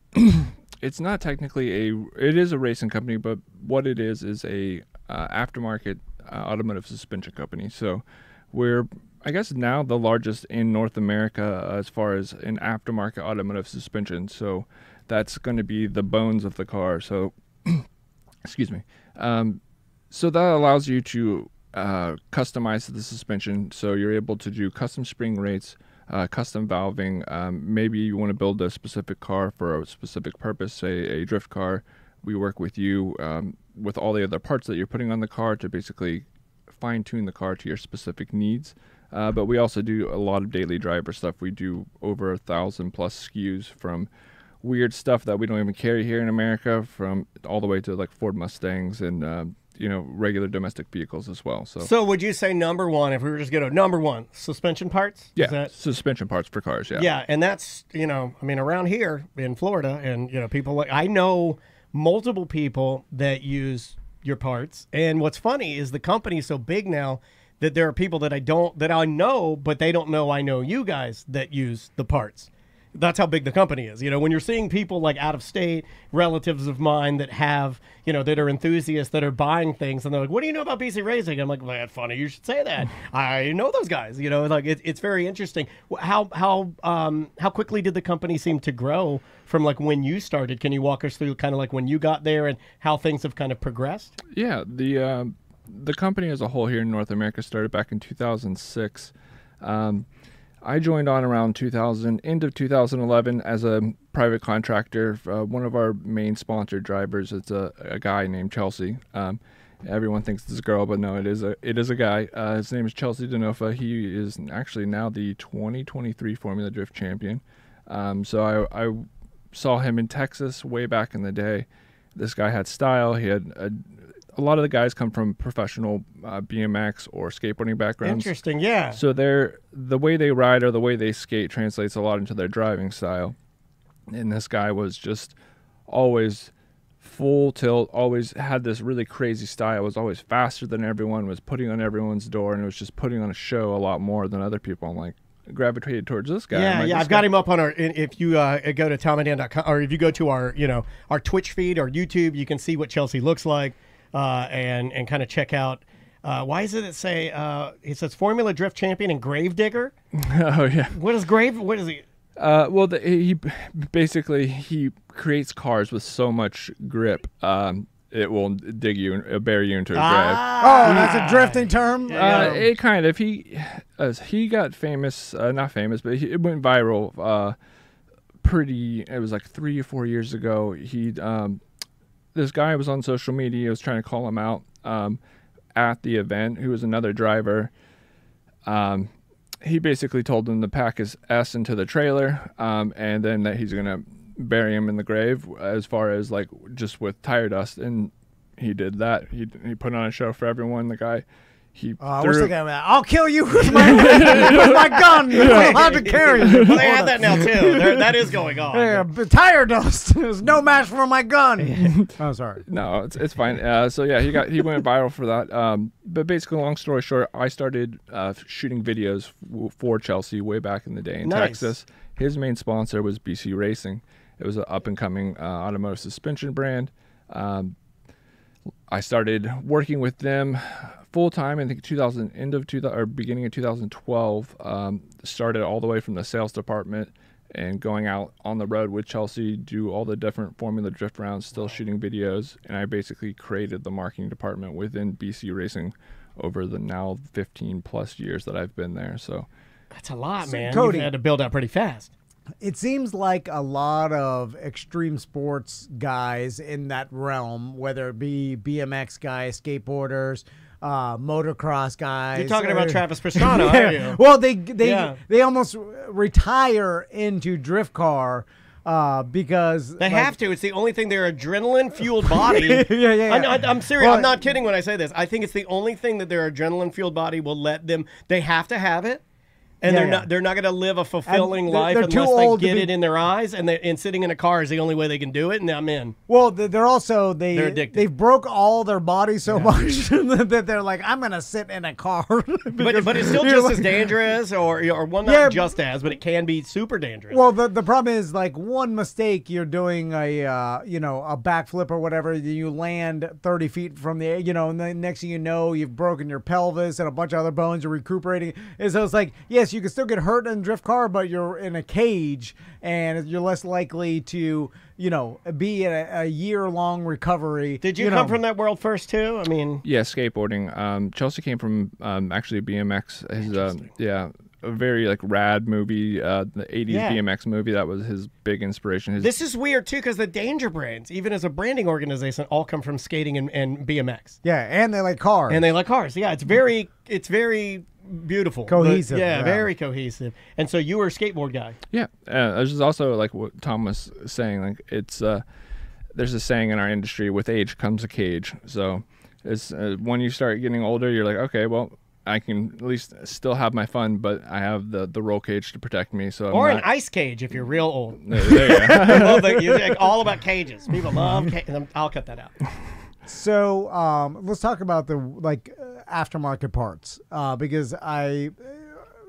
it's not technically it is a racing company, but what it is a aftermarket automotive suspension company. So we're, I guess, now the largest in North America as far as an aftermarket automotive suspension. So that's going to be the bones of the car. So, excuse me. So that allows you to customize the suspension. So you're able to do custom spring rates, custom valving. Maybe you want to build a specific car for a specific purpose, say a drift car. We work with you with all the other parts that you're putting on the car to basically fine-tune the car to your specific needs. But we also do a lot of daily driver stuff. We do over 1,000 plus SKUs, from weird stuff that we don't even carry here in America, from all the way to like Ford Mustangs and regular domestic vehicles as well. So would you say number one, if we were just going to number one, suspension parts? Yeah, suspension parts for cars. Yeah. Yeah, and that's around here in Florida, and people like, I know multiple people that use your parts, and what's funny is the company's so big now that there are people that I know, but they don't know I know you guys that use the parts. That's how big the company is. When you're seeing people like out of state, relatives of mine that have, that are enthusiasts that are buying things, and they're like, what do you know about BC Racing? I'm like, well, that's funny. You should say that. I know those guys. It's very interesting. How quickly did the company seem to grow from like when you started? Can you walk us through kind of like when you got there and how things have kind of progressed? Yeah, the company as a whole here in North America started back in 2006. I joined on around end of 2011 as a private contractor. One of our main sponsored drivers is a guy named Chelsea. Everyone thinks it's a girl, but no, it is a guy. His name is Chelsea Denofa. He is actually now the 2023 Formula Drift champion. So I saw him in Texas way back in the day. This guy had style. He had a lot of the guys come from professional BMX or skateboarding backgrounds. Interesting, yeah. So the way they ride or the way they skate translates a lot into their driving style. And this guy was just always full tilt, always had this really crazy style, was always faster than everyone, was putting on everyone's door, and was just putting on a show a lot more than other people. I'm like, gravitated towards this guy. Yeah, I've got him up on our. If you go to tomanddan.com, or if you go to our our Twitch feed or YouTube, you can see what Chelsea looks like. And kind of check out. Why is it say it says Formula Drift Champion and Gravedigger? Oh yeah. What is he? He basically creates cars with so much grip, it will dig you and bury you into a grave. Oh, that's a drifting term. It kind of he got famous, not famous, but it went viral. It was like 3 or 4 years ago. This guy was on social media. He was trying to call him out at the event, who was another driver. He basically told him to pack his ass into the trailer, and then that he's going to bury him in the grave, as far as like just with tire dust. And he did that. He put on a show for everyone. The guy, I was thinking about, I'll kill you with my gun. I'm allowed to carry you. Well, they have that now too. That is going on. Yeah, but tire dust is no match for my gun. Oh, sorry. No, it's fine. So yeah, he went viral for that. But basically, long story short, I started shooting videos for Chelsea way back in the day in Texas. His main sponsor was BC Racing. It was an up and coming automotive suspension brand. I started working with them full time. I think beginning of 2012. Started all the way from the sales department and going out on the road with Chelsea, do all the different Formula Drift rounds, still shooting videos, and I basically created the marketing department within BC Racing over the now 15 plus years that I've been there. So That's a lot, man. Cody, You've had to build out pretty fast. it seems like a lot of extreme sports guys in that realm, whether it be BMX guys, skateboarders, motocross guys. You're talking about Travis Pastrana, aren't you? Well, they almost retire into drift car because They have to. It's the only thing. Their adrenaline-fueled body. yeah. I'm serious. Well, I'm not kidding when I say this. I think it's the only thing that their adrenaline-fueled body will let them. They have to have it. And they're not going to live a fulfilling life they're too unless they old to get be- it in their eyes. And sitting in a car is the only way they can do it. And I'm in. Well, they're also They're addicted. They've broke all their body so much that they're like, I'm gonna sit in a car. But it's still just as dangerous, or well, not just as, but it can be super dangerous. Well, the problem is, like, one mistake, you're doing a backflip or whatever, you land 30 feet from the air, and the next thing you know, you've broken your pelvis and a bunch of other bones. You're recuperating, and so it's like, yes, you can still get hurt in a drift car, but you're in a cage and you're less likely to be in a year-long recovery. Did you come from that world first too? I mean, yeah, skateboarding. Chelsea came from actually BMX. His a very like rad movie, the 80s BMX movie. That was his big inspiration. This is weird too, because the Danger Brands, even as a branding organization, all come from skating and BMX. Yeah, and they like cars. Yeah, it's very beautiful. Cohesive. Yeah, very cohesive. And so you were a skateboard guy. Yeah, this is also like what Tom was saying. Like it's there's a saying in our industry: with age comes a cage. So it's when you start getting older, you're like, okay, well, I can at least still have my fun, but I have the roll cage to protect me. So an ice cage if you're real old. There you go. I love that. You're like all about cages. People love cages. I'll cut that out. So let's talk about the aftermarket parts because it's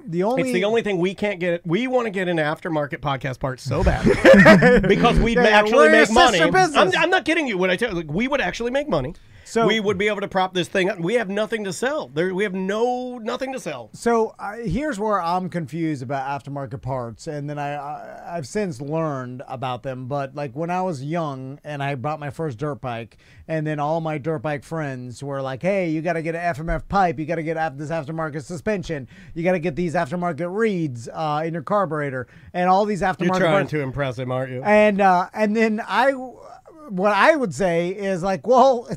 the only thing we can't get. We want to get into aftermarket podcast parts so bad because we'd actually we're make your money. sister business. I'm not kidding you when I tell you, we would actually make money. So we would be able to prop this thing up. We have nothing to sell. We have nothing to sell. So here's where I'm confused about aftermarket parts, and then I've since learned about them. But like when I was young and I bought my first dirt bike, and then all my dirt bike friends were like, "Hey, you got to get an FMF pipe. You got to get this aftermarket suspension. You got to get these aftermarket reeds in your carburetor, and all these aftermarket." You're trying parts. to impress him, aren't you? And then what I would say is like, well.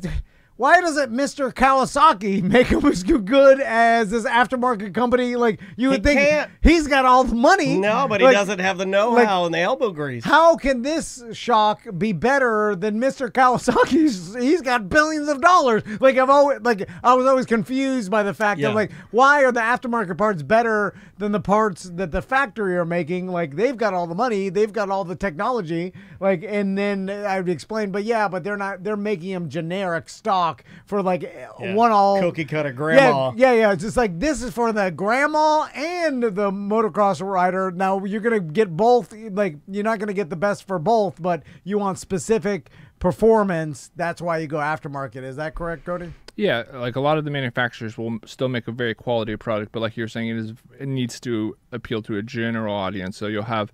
Why doesn't Mr. Kawasaki make him as good as this aftermarket company? Like, you would think can't. he's got all the money. No, but he doesn't have the know-how and the elbow grease. How can this shock be better than Mr. Kawasaki's? He's got billions of dollars. Like, I was always confused by the fact that, like, why are the aftermarket parts better than the parts that the factory are making? Like, they've got all the money, they've got all the technology. Like, and then I would explain, but they're not. They're making them generic stock for like one all cookie cutter grandma. Yeah. It's just like, this is for the grandma and the motocross rider. Now you're gonna get both. Like, you're not gonna get the best for both, but you want specific performance. That's why you go aftermarket. Is that correct, Cody? Yeah, like a lot of the manufacturers will still make a very quality product, but like you're saying, it needs to appeal to a general audience. So you'll have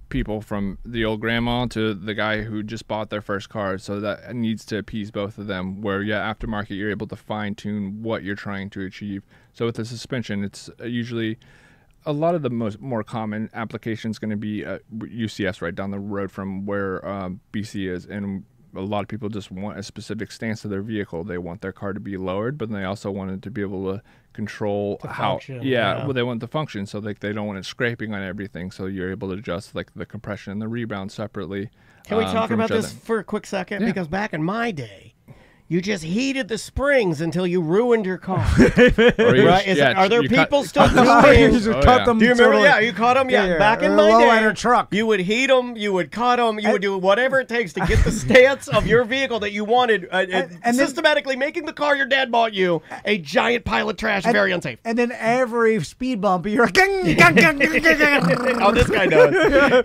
people from the old grandma to the guy who just bought their first car. So that needs to appease both of them, where aftermarket, you're able to fine tune what you're trying to achieve. So with the suspension, it's usually a lot of the more common applications going to be UCS right down the road from where BC is. And a lot of people just want a specific stance of their vehicle. They want their car to be lowered, but they also want it to be able to control function, well, they want the function, so like they don't want it scraping on everything. So you're able to adjust like the compression and the rebound separately. Can we talk from about each this other. for a quick second? Yeah. Because back in my day, you just heated the springs until you ruined your car. Or you Right? just- Are there you cut- people still You doing? just Oh, cut yeah. them. Do you remember? totally- Yeah, you caught them. Yeah, back in my low day, rider truck. you would heat them, you would cut them, you would do whatever it takes to get the stance of your vehicle that you wanted, and then- systematically making the car your dad bought you a giant pile of trash, very unsafe. And then every speed bump, you're like, "Gang, gang, gang, gang, gang, gang." Oh, this guy knows.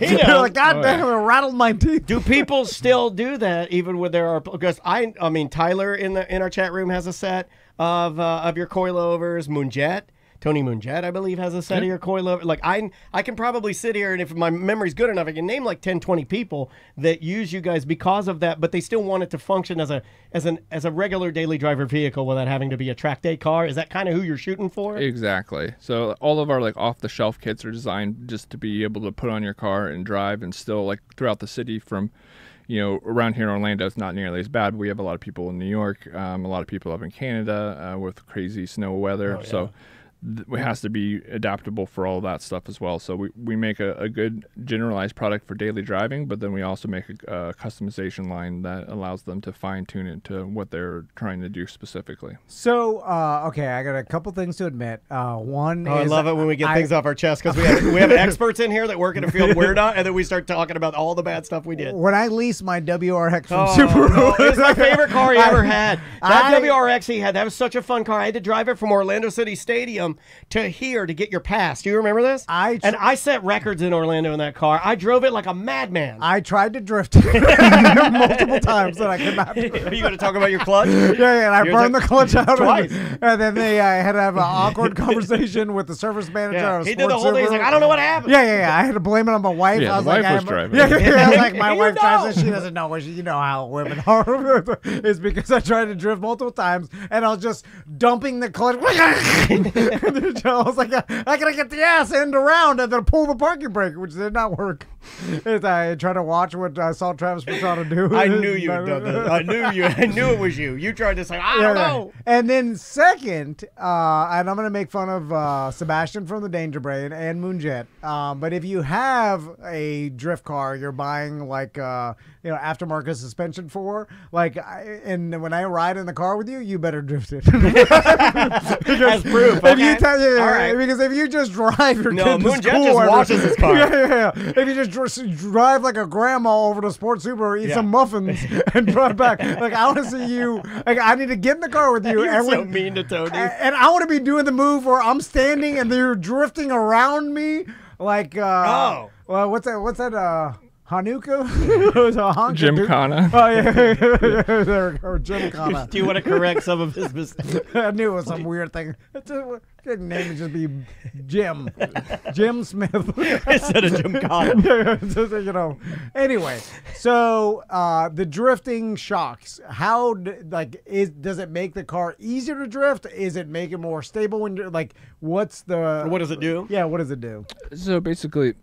He You're knows. like, God damn, it rattled my teeth. Do people still do that even when there are? Because I mean, Tyler in our chat room has a set of your coilovers. Moonjet, Tony Moonjet, I believe, has a set of your coilover. Like I can probably sit here and if my memory's good enough, I can name like 10, 20 people that use you guys because of that, but they still want it to function as a regular daily driver vehicle without having to be a track day car. Is that kind of who you're shooting for? Exactly. So all of our like off-the-shelf kits are designed just to be able to put on your car and drive, and still like throughout the city. From around here in Orlando, it's not nearly as bad. We have a lot of people in New York, a lot of people up in Canada with crazy snow weather. So it has to be adaptable for all that stuff as well. So we make a good generalized product for daily driving, but then we also make a customization line that allows them to fine tune it to what they're trying to do specifically. So, okay, I got a couple things to admit. One Oh, I is love it when we get things off our chest because we have experts in here that work in a field we're not, and then we start talking about all the bad stuff we did. When I leased my WRX from Oh, Subaru, no, it's my favorite car he ever had. That I- WRX he had, that was such a fun car. I had to drive it from Orlando City Stadium to here to get your pass. Do you remember this? And I set records in Orlando in that car. I drove it like a madman. I tried to drift multiple times and I could not. Are you going to talk about your clutch? Yeah, and I Yours burned like- the clutch out. Twice. And then I had to have an awkward conversation with the service manager. Yeah. of He did the Sports whole thing. He's Subaru. like, I don't know what happened. Yeah. I had to blame it on my wife. Yeah, I was the like, wife was I'm- driving. Yeah. I was like, my You wife drives know. it. She doesn't know. You know how women are. It's because I tried to drift multiple times and I was just dumping the clutch. I was like, I gotta get the ass end around and then pull the parking brake, which did not work. I tried to watch what I saw Travis Pastrana do. I knew you had done this. I knew it was you. You tried to say, I don't know. And then second, and I'm going to make fun of Sebastian from the Danger Brain and Moonjet. But if you have a drift car you're buying like aftermarket suspension for, and when I ride in the car with you, you better drift it. As proof. If you Okay. All right. Because if you just drive your No, kid to Moonjet school, just washes his car. Yeah. If you just drive like a grandma over to Sports Subaru, eat some muffins, and drive back. Like I want to see you. Like I need to get in the car with you. You're and so mean to Tony. And I want to be doing the move where I'm standing and they're drifting around me. Like well, what's that? Hanukkah? Gymkhana. Oh yeah, there we go, Gymkhana. Do you want to correct some of his mistakes? I knew it was some weird thing. Good name would just be Jim Smith. Instead of Gymkhana. Anyway, so the drifting shocks. How does it make the car easier to drift? Is it make it more stable when you're what does it do? Yeah, what does it do? So basically,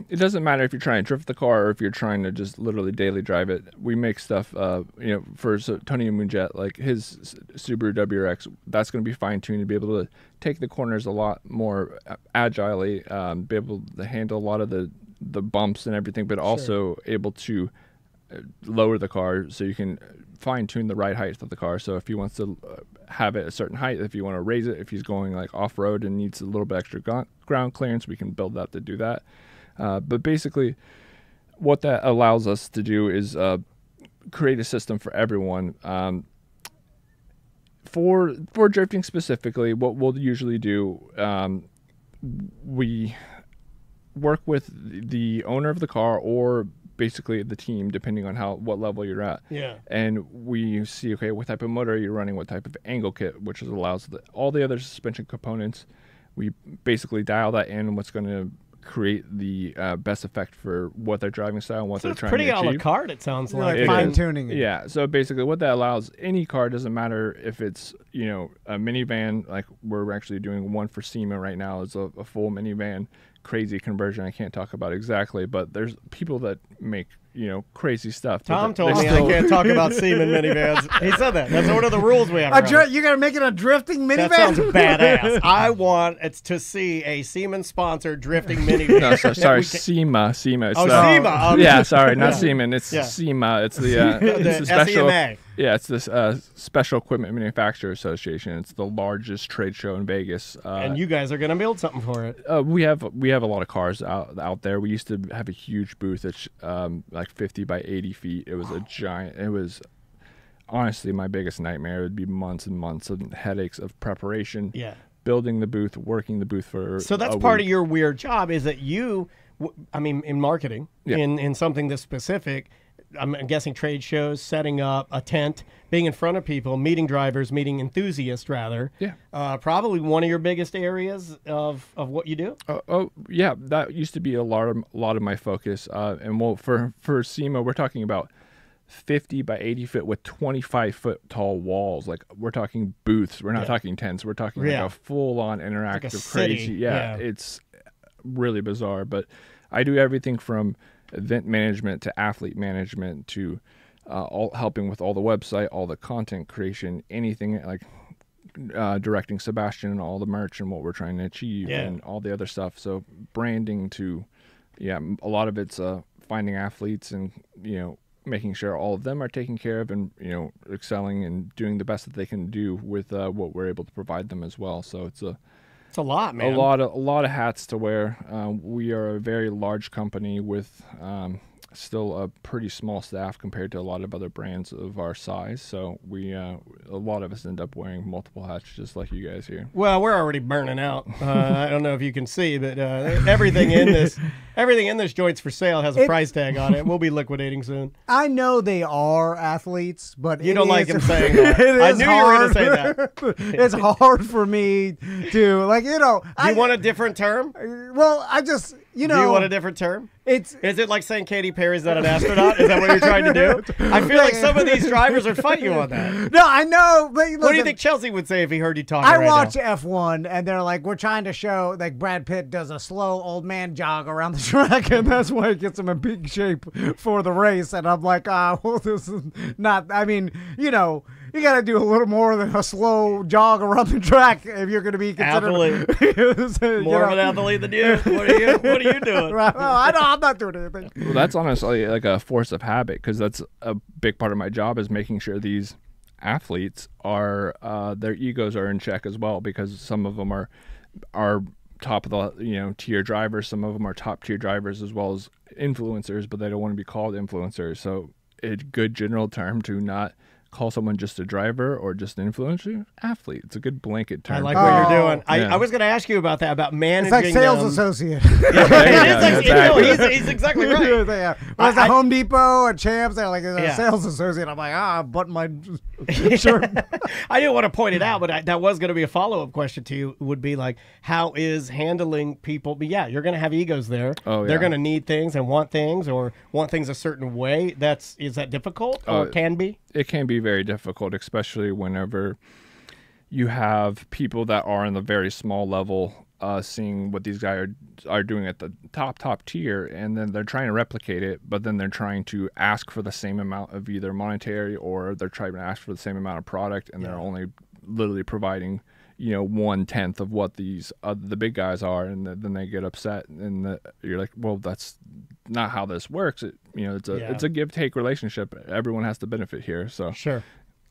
it doesn't matter if you're trying to drift the car or if you're trying to just literally daily drive it. We make stuff, for Tony and Moonjet, like his Subaru WRX, that's going to be fine-tuned to be able to take the corners a lot more agilely, be able to handle a lot of the bumps and everything, but also able to lower the car so you can fine-tune the right height of the car. So if he wants to have it a certain height, if you want to raise it, if he's going like off-road and needs a little bit extra ground clearance, we can build that to do that. But basically, what that allows us to do is create a system for everyone. For drifting specifically, what we'll usually do, we work with the owner of the car or basically the team, depending on what level you're at. Yeah. And we see, okay, what type of motor are you running, what type of angle kit, which allows all the other suspension components. We basically dial that in, what's going to create the best effect for what their driving style and what they're trying to achieve. Pretty a la carte, it sounds like. Like fine-tuning it. Yeah, so basically what that allows, any car, doesn't matter if it's, a minivan, like we're actually doing one for SEMA right now, is a full minivan, crazy conversion. I can't talk about exactly, but there's people that make, crazy stuff. Tom told me I can't talk about Seaman minivans. He said that. That's one of the rules we have. You're going to make it a drifting minivan? That sounds badass. I want to see a Seaman-sponsored drifting minivan. No, sorry, SEMA. It's SEMA. yeah, sorry, not Seaman. It's SEMA. It's the the special. SEMA. Yeah, it's this Special Equipment Manufacturer Association. It's the largest trade show in Vegas. And you guys are going to build something for it. We have a lot of cars out there. We used to have a huge booth that's like 50 by 80 feet. It was a giant. It was honestly my biggest nightmare. It would be months and months of headaches of preparation. Yeah. Building the booth, working the booth for. So that's part of your weird job is that you, I mean, in marketing, in something this specific. I'm guessing trade shows, setting up a tent, being in front of people, meeting drivers, meeting enthusiasts, rather. Yeah. Probably one of your biggest areas of what you do. Yeah, that used to be a lot of my focus. And for SEMA, we're talking about 50 by 80 foot with 25-foot tall walls. Like we're talking booths. We're not talking tents. We're talking like a full-on interactive, like a crazy. city. Yeah, it's really bizarre. But I do everything from event management to athlete management to all helping with all the website, all the content creation, anything like directing Sebastian and all the merch and what we're trying to achieve and all the other stuff. So branding to, a lot of it's finding athletes and, making sure all of them are taken care of and, excelling and doing the best that they can do with what we're able to provide them as well. So it's a lot, man. A lot of hats to wear. We are a very large company with still a pretty small staff compared to a lot of other brands of our size. So we a lot of us end up wearing multiple hats, just like you guys here. Well, we're already burning out. I don't know if you can see, but everything in this joint's for sale has a price tag on it. We'll be liquidating soon. I know they are athletes, but you don't like him saying that. I knew you were going to say that. It's hard for me to I want a different term. Well, I just. Do you want a different term? Is it like saying Katy Perry's not an astronaut? Is that what you're trying to do? I feel like some of these drivers would fight you on that. No, I know. But listen, what do you think Chelsea would say if he heard you talking I right watch now? F1, and they're like, we're trying to show, like, Brad Pitt does a slow old man jog around the track, and that's why it gets him in peak shape for the race. And I'm like, well, this is not, I mean, you got to do a little more than a slow jog around the track if you're going to be considered more of an athlete than you. What are you doing? Right. Well, I'm not doing anything. Well, that's honestly like a force of habit because that's a big part of my job is making sure these athletes are their egos are in check as well because some of them are top of the tier drivers, some of them are top tier drivers as well as influencers, but they don't want to be called influencers. So a good general term to not call someone just a driver or just an influencer, athlete. It's a good blanket term. I like what you're doing. I was going to ask you about that, about managing. It's like sales associate. He's exactly right. Yeah. When I was at Home Depot and Champs, they're like a sales associate. I'm like, I'm button my shirt. I didn't want to point it out, but that was going to be a follow-up question to you. Would be like, how is handling people? But yeah, you're going to have egos there. Oh, They're going to need things and want things or want things a certain way. Is that difficult or can be? It can be very difficult, especially whenever you have people that are in the very small level seeing what these guys are doing at the top tier, and then they're trying to replicate it, but then they're trying to ask for the same amount of either monetary or they're trying to ask for the same amount of product, and they're only literally providing 1/10 of what these the big guys are, and then they get upset, and you're like, well, that's not how this works. It's a give take relationship. Everyone has to benefit here. So sure.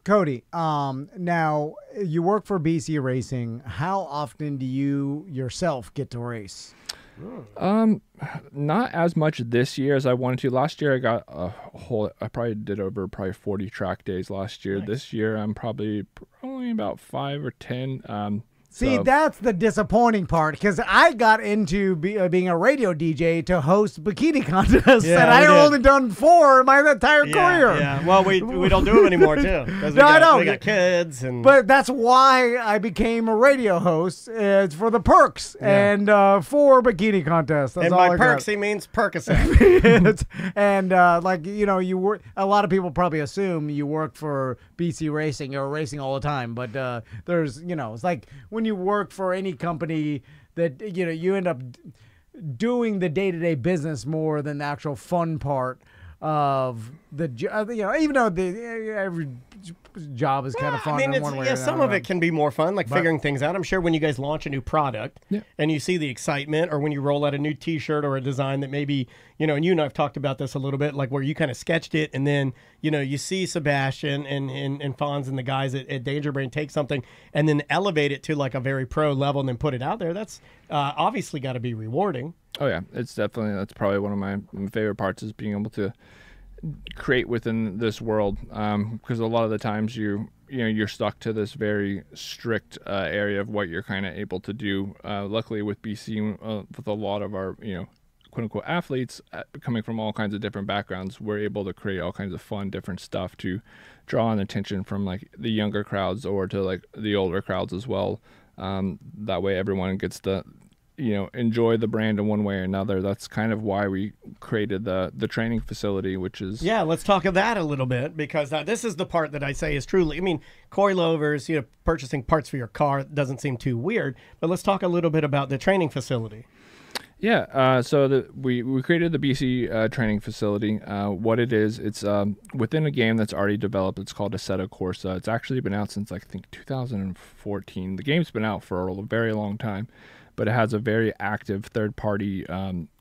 Cody, now you work for BC Racing. How often do you yourself get to race? Not as much this year as I wanted to. Last year I got I probably did over 40 track days last year. Nice. This year I'm probably only about 5 or 10. See, that's the disappointing part because I got into being a radio DJ to host bikini contests, and I only done 4 in my entire career. Yeah, well, we don't do them anymore too. We got kids, but that's why I became a radio host. It's for the perks and for bikini contests. That's and all by I perks, got. he means Percocet. And you work. A lot of people probably assume you work for BC Racing. You're racing all the time, but there's it's like when you work for any company that you end up doing the day-to-day business more than the actual fun part. of the even though every job is kind of fun I mean, in one way. or some another. of it can be more fun, like figuring things out. I'm sure when you guys launch a new product and you see the excitement, or when you roll out a new T-shirt or a design that maybe, and you and I have talked about this a little bit, like where you kind of sketched it, and then, you see Sebastian and Fonz and the guys at Danger Brain take something and then elevate it to like a very pro level and then put it out there. That's obviously got to be rewarding. Oh yeah, that's probably one of my favorite parts, is being able to create within this world, because a lot of the times you're stuck to this very strict area of what you're kind of able to do. Luckily with BC, with a lot of our quote unquote athletes coming from all kinds of different backgrounds, we're able to create all kinds of fun different stuff to draw on attention from like the younger crowds or to like the older crowds as well. That way everyone gets to enjoy the brand in one way or another. That's kind of why we created the training facility, which is... Yeah, let's talk of that a little bit, because this is the part that I say is truly... I mean, coilovers, purchasing parts for your car doesn't seem too weird, but let's talk a little bit about the training facility. Yeah, so we created the BC training facility. What it is, it's within a game that's already developed. It's called Assetto Corsa. It's actually been out since, I think, 2014. The game's been out for a very long time, but it has a very active third-party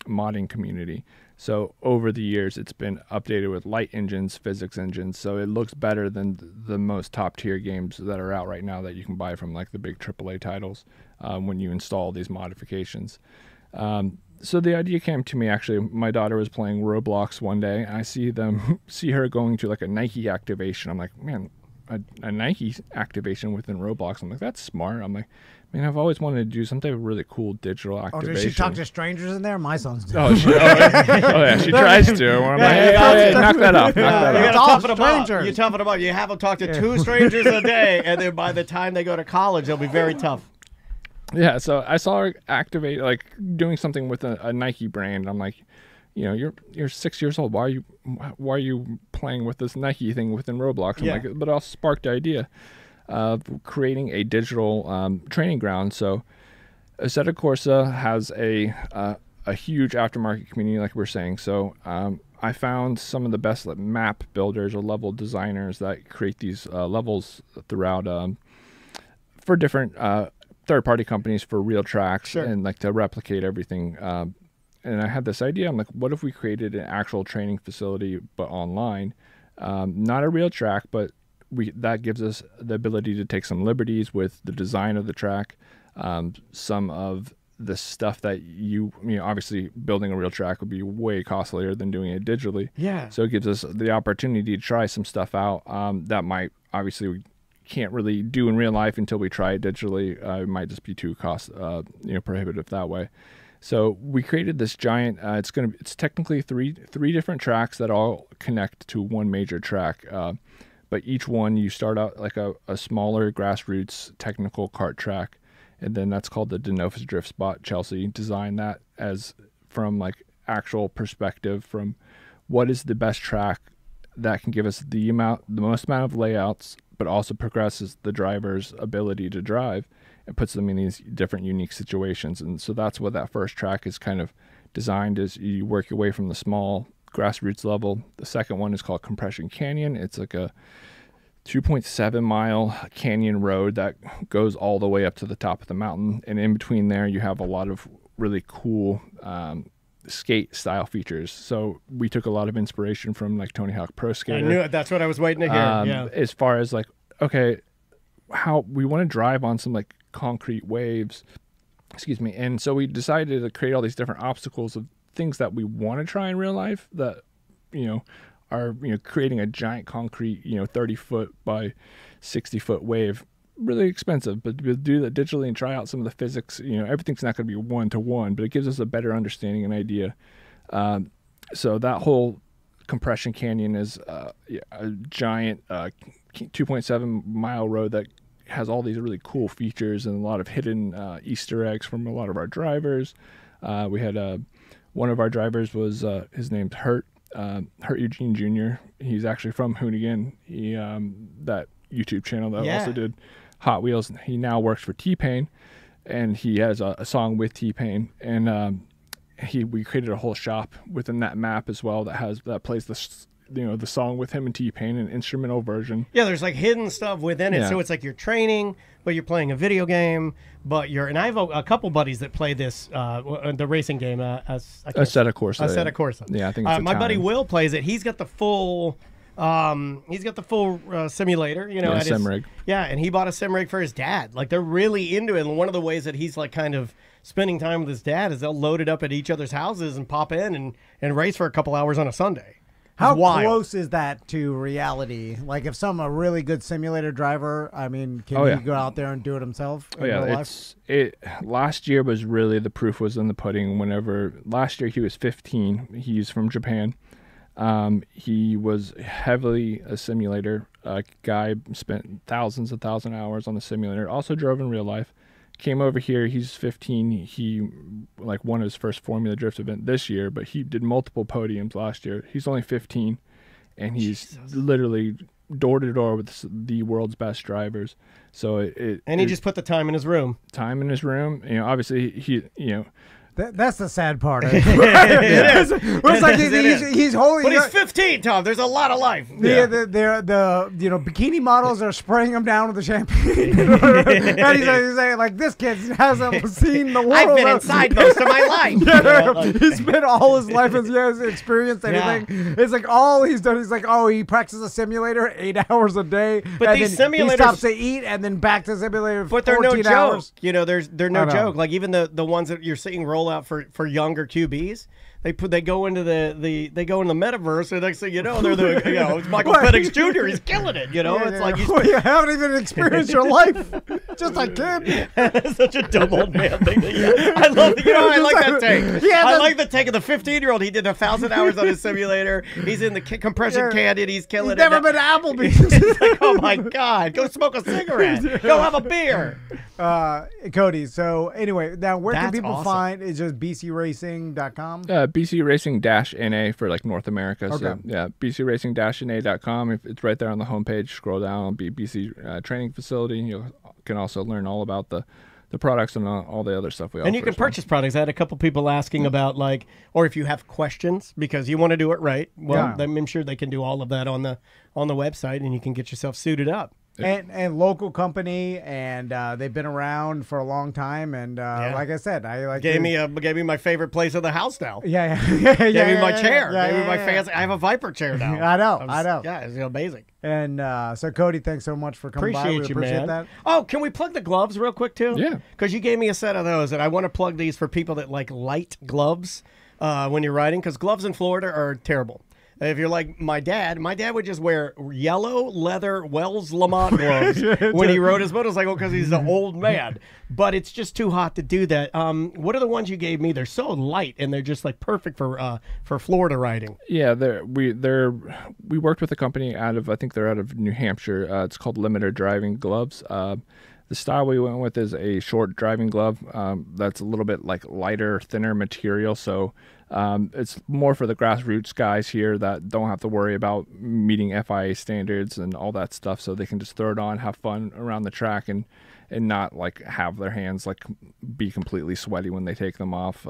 modding community. So over the years, it's been updated with light engines, physics engines, so it looks better than the most top-tier games that are out right now that you can buy from like the big AAA titles when you install these modifications. So the idea came to me, actually. My daughter was playing Roblox one day, and I see her going to like a Nike activation. I'm like, man, a Nike activation within Roblox. I'm like, that's smart. I'm like, man, I've always wanted to do some type of really cool digital activation. Oh, does she talk to strangers in there? My son's doing. Oh, yeah, she tries to. I'm like, hey, knock that off. Knock that You off. gotta toughen them up. You toughen them up. You have them talk to 2 strangers a day, and then by the time they go to college, they'll be very tough. Yeah, so I saw her activate, like doing something with a Nike brand. I'm like, you're 6 years old. Why are you playing with this Nike thing within Roblox? I'm like, but it also sparked the idea of creating a digital training ground. So Assetto Corsa has a huge aftermarket community, like we're saying. So I found some of the best map builders or level designers that create these levels throughout for different third-party companies for real tracks and like to replicate everything. And I had this idea. I'm like, what if we created an actual training facility but online? Not a real track, but that gives us the ability to take some liberties with the design of the track. Some of the stuff that obviously building a real track would be way costlier than doing it digitally. Yeah. So it gives us the opportunity to try some stuff out that might obviously we can't really do in real life until we try it digitally. It might just be too prohibitive that way. So we created this giant. It's technically three different tracks that all connect to one major track. But each one you start out like a smaller grassroots technical kart track, and then that's called the Denofus Drift Spot. Chelsea designed that as from like actual perspective from what is the best track that can give us the most amount of layouts, but also progresses the driver's ability to drive and puts them in these different unique situations. And so that's what that first track is kind of designed, is you work your way from the small grassroots level. The second one is called Compression Canyon. It's like a 2.7 mile canyon road that goes all the way up to the top of the mountain. And in between there, you have a lot of really cool skate style features. So we took a lot of inspiration from like Tony Hawk Pro Skater. I knew it. That's what I was waiting to hear. As far as like, okay, how we want to drive on some like concrete waves, and so we decided to create all these different obstacles of things that we want to try in real life that are creating a giant concrete 30-foot by 60-foot wave, really expensive, but we'll do that digitally and try out some of the physics. Everything's not going to be one-to-one, but it gives us a better understanding and idea. So that whole Compression Canyon is a giant 2.7 mile road that has all these really cool features and a lot of hidden Easter eggs from a lot of our drivers. We had one of our drivers was his name's Hurt Eugene Jr. He's actually from Hoonigan. He that YouTube channel that also did Hot Wheels. He now works for T-Pain, and he has a song with T-Pain. And we created a whole shop within that map as well that plays the song with him and T-Pain, an instrumental version. Yeah, there's like hidden stuff within it, Yeah. so it's like you're training, but you're playing a video game. And I have a couple buddies that play this, the racing game, Assetto Corsa. Assetto Corsa. Yeah, I think it's my buddy Italian. Will plays it. He's got the full. Simulator, Yeah, at his- sim rig. Yeah, and he bought a sim rig for his dad. Like they're really into it. And one of the ways that he's like kind of spending time with his dad is they'll load it up at each other's houses and pop in and race for a couple hours on a Sunday. How It's wild. close is that to reality? Like, if a really good simulator driver, I mean, can Oh, he yeah. go out there and do it himself? Oh in yeah, real life? last year was really the proof was in the pudding. Last year he was 15. He's from Japan. He was heavily a simulator guy. Spent thousands of hours on the simulator. Also drove in real life. Came over here. He's 15. He won his first Formula Drift event this year, but he did multiple podiums last year. He's only 15, and he's literally door to door with the world's best drivers. So He just put the time in his room. time in his room. Obviously he That's the sad part. It is. It's like he's holding. But he's 15, Tom. There's a lot of life. The bikini models are spraying him down with the champagne. And he's saying like, this kid hasn't seen the world. I've been inside most of my life. He spent all his life as he has experienced anything. It's like all he's done. He's like, he practices a simulator 8 hours a day. But and these then he simulators- stops to eat and then back to simulator. But they're no 14 joke. hours. They're no I know. joke. Like even the ones that you're seeing roll out for younger QBs, they go into the metaverse, and next thing you know, they're it's Michael Penix Jr. He's killing it. It's like you haven't even experienced your life. Just a kid. That's such a dumb old man thing. I love I like that take. Yeah, I like the take of the 15-year-old. He did 1,000 hours on his simulator. He's in the compression canyon. He's killing He's it. never been to Applebee's. It's like, oh my God, go smoke a cigarette. Go have a beer. Cody, so anyway, now where can That's people awesome. find? It's just bcracing.com. BC Racing-NA for North America. Okay. So yeah, bcracing-na.com. If it's right there on the homepage, scroll down. It'll be BC training facility. You can also learn all about the products and all the other stuff we offer. And you can as well. purchase products. I had a couple people asking about or if you have questions because you want to do it right. Well, Yeah. I'm sure they can do all of that on the website, and you can get yourself suited up. And local company, and they've been around for a long time. And like I said, I like Gave me my favorite place in the house now. yeah. Gave me my chair. Yeah, Gave me yeah, my yeah. fancy. I have a Viper chair now. I know. Yeah, it's amazing. And so Cody, thanks so much for coming by. We Appreciate you, appreciate man. that. Oh, can we plug the gloves real quick too? Yeah. Because you gave me a set of those, and I want to plug these for people that like light gloves when you're riding, because gloves in Florida are terrible. If you're like my dad would just wear yellow leather Wells Lamont gloves when he rode his motorcycle because he's an old man. But it's just too hot to do that. What are the ones you gave me? They're so light and they're just like perfect for Florida riding. Yeah, we worked with a company I think they're out of New Hampshire. It's called Limiter Driving Gloves. The style we went with is a short driving glove that's a little bit like lighter, thinner material. So it's more for the grassroots guys here that don't have to worry about meeting FIA standards and all that stuff. So they can just throw it on, have fun around the track, and not have their hands be completely sweaty when they take them off.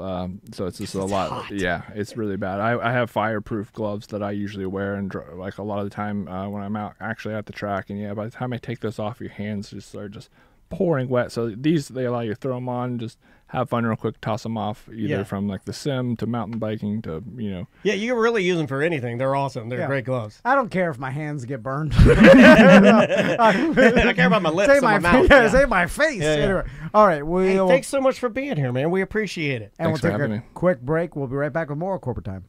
So it's just a lot. hot. Yeah, it's really bad. I have fireproof gloves that I usually wear, and a lot of the time when I'm out actually at the track, and by the time I take those off, your hands are just pouring wet. So they allow you to throw them on, just have fun real quick, toss them off either from the sim to mountain biking to Yeah, you can really use them for anything. They're awesome. They're great gloves. I don't care if my hands get burned. I care about my lips Say and my my mouth. yeah, say my face. Yeah, yeah. Anyway, all right, Hey, thanks so much for being here, man. We appreciate it. and Thanks for we'll take having a me. quick break. We'll be right back with more corporate time.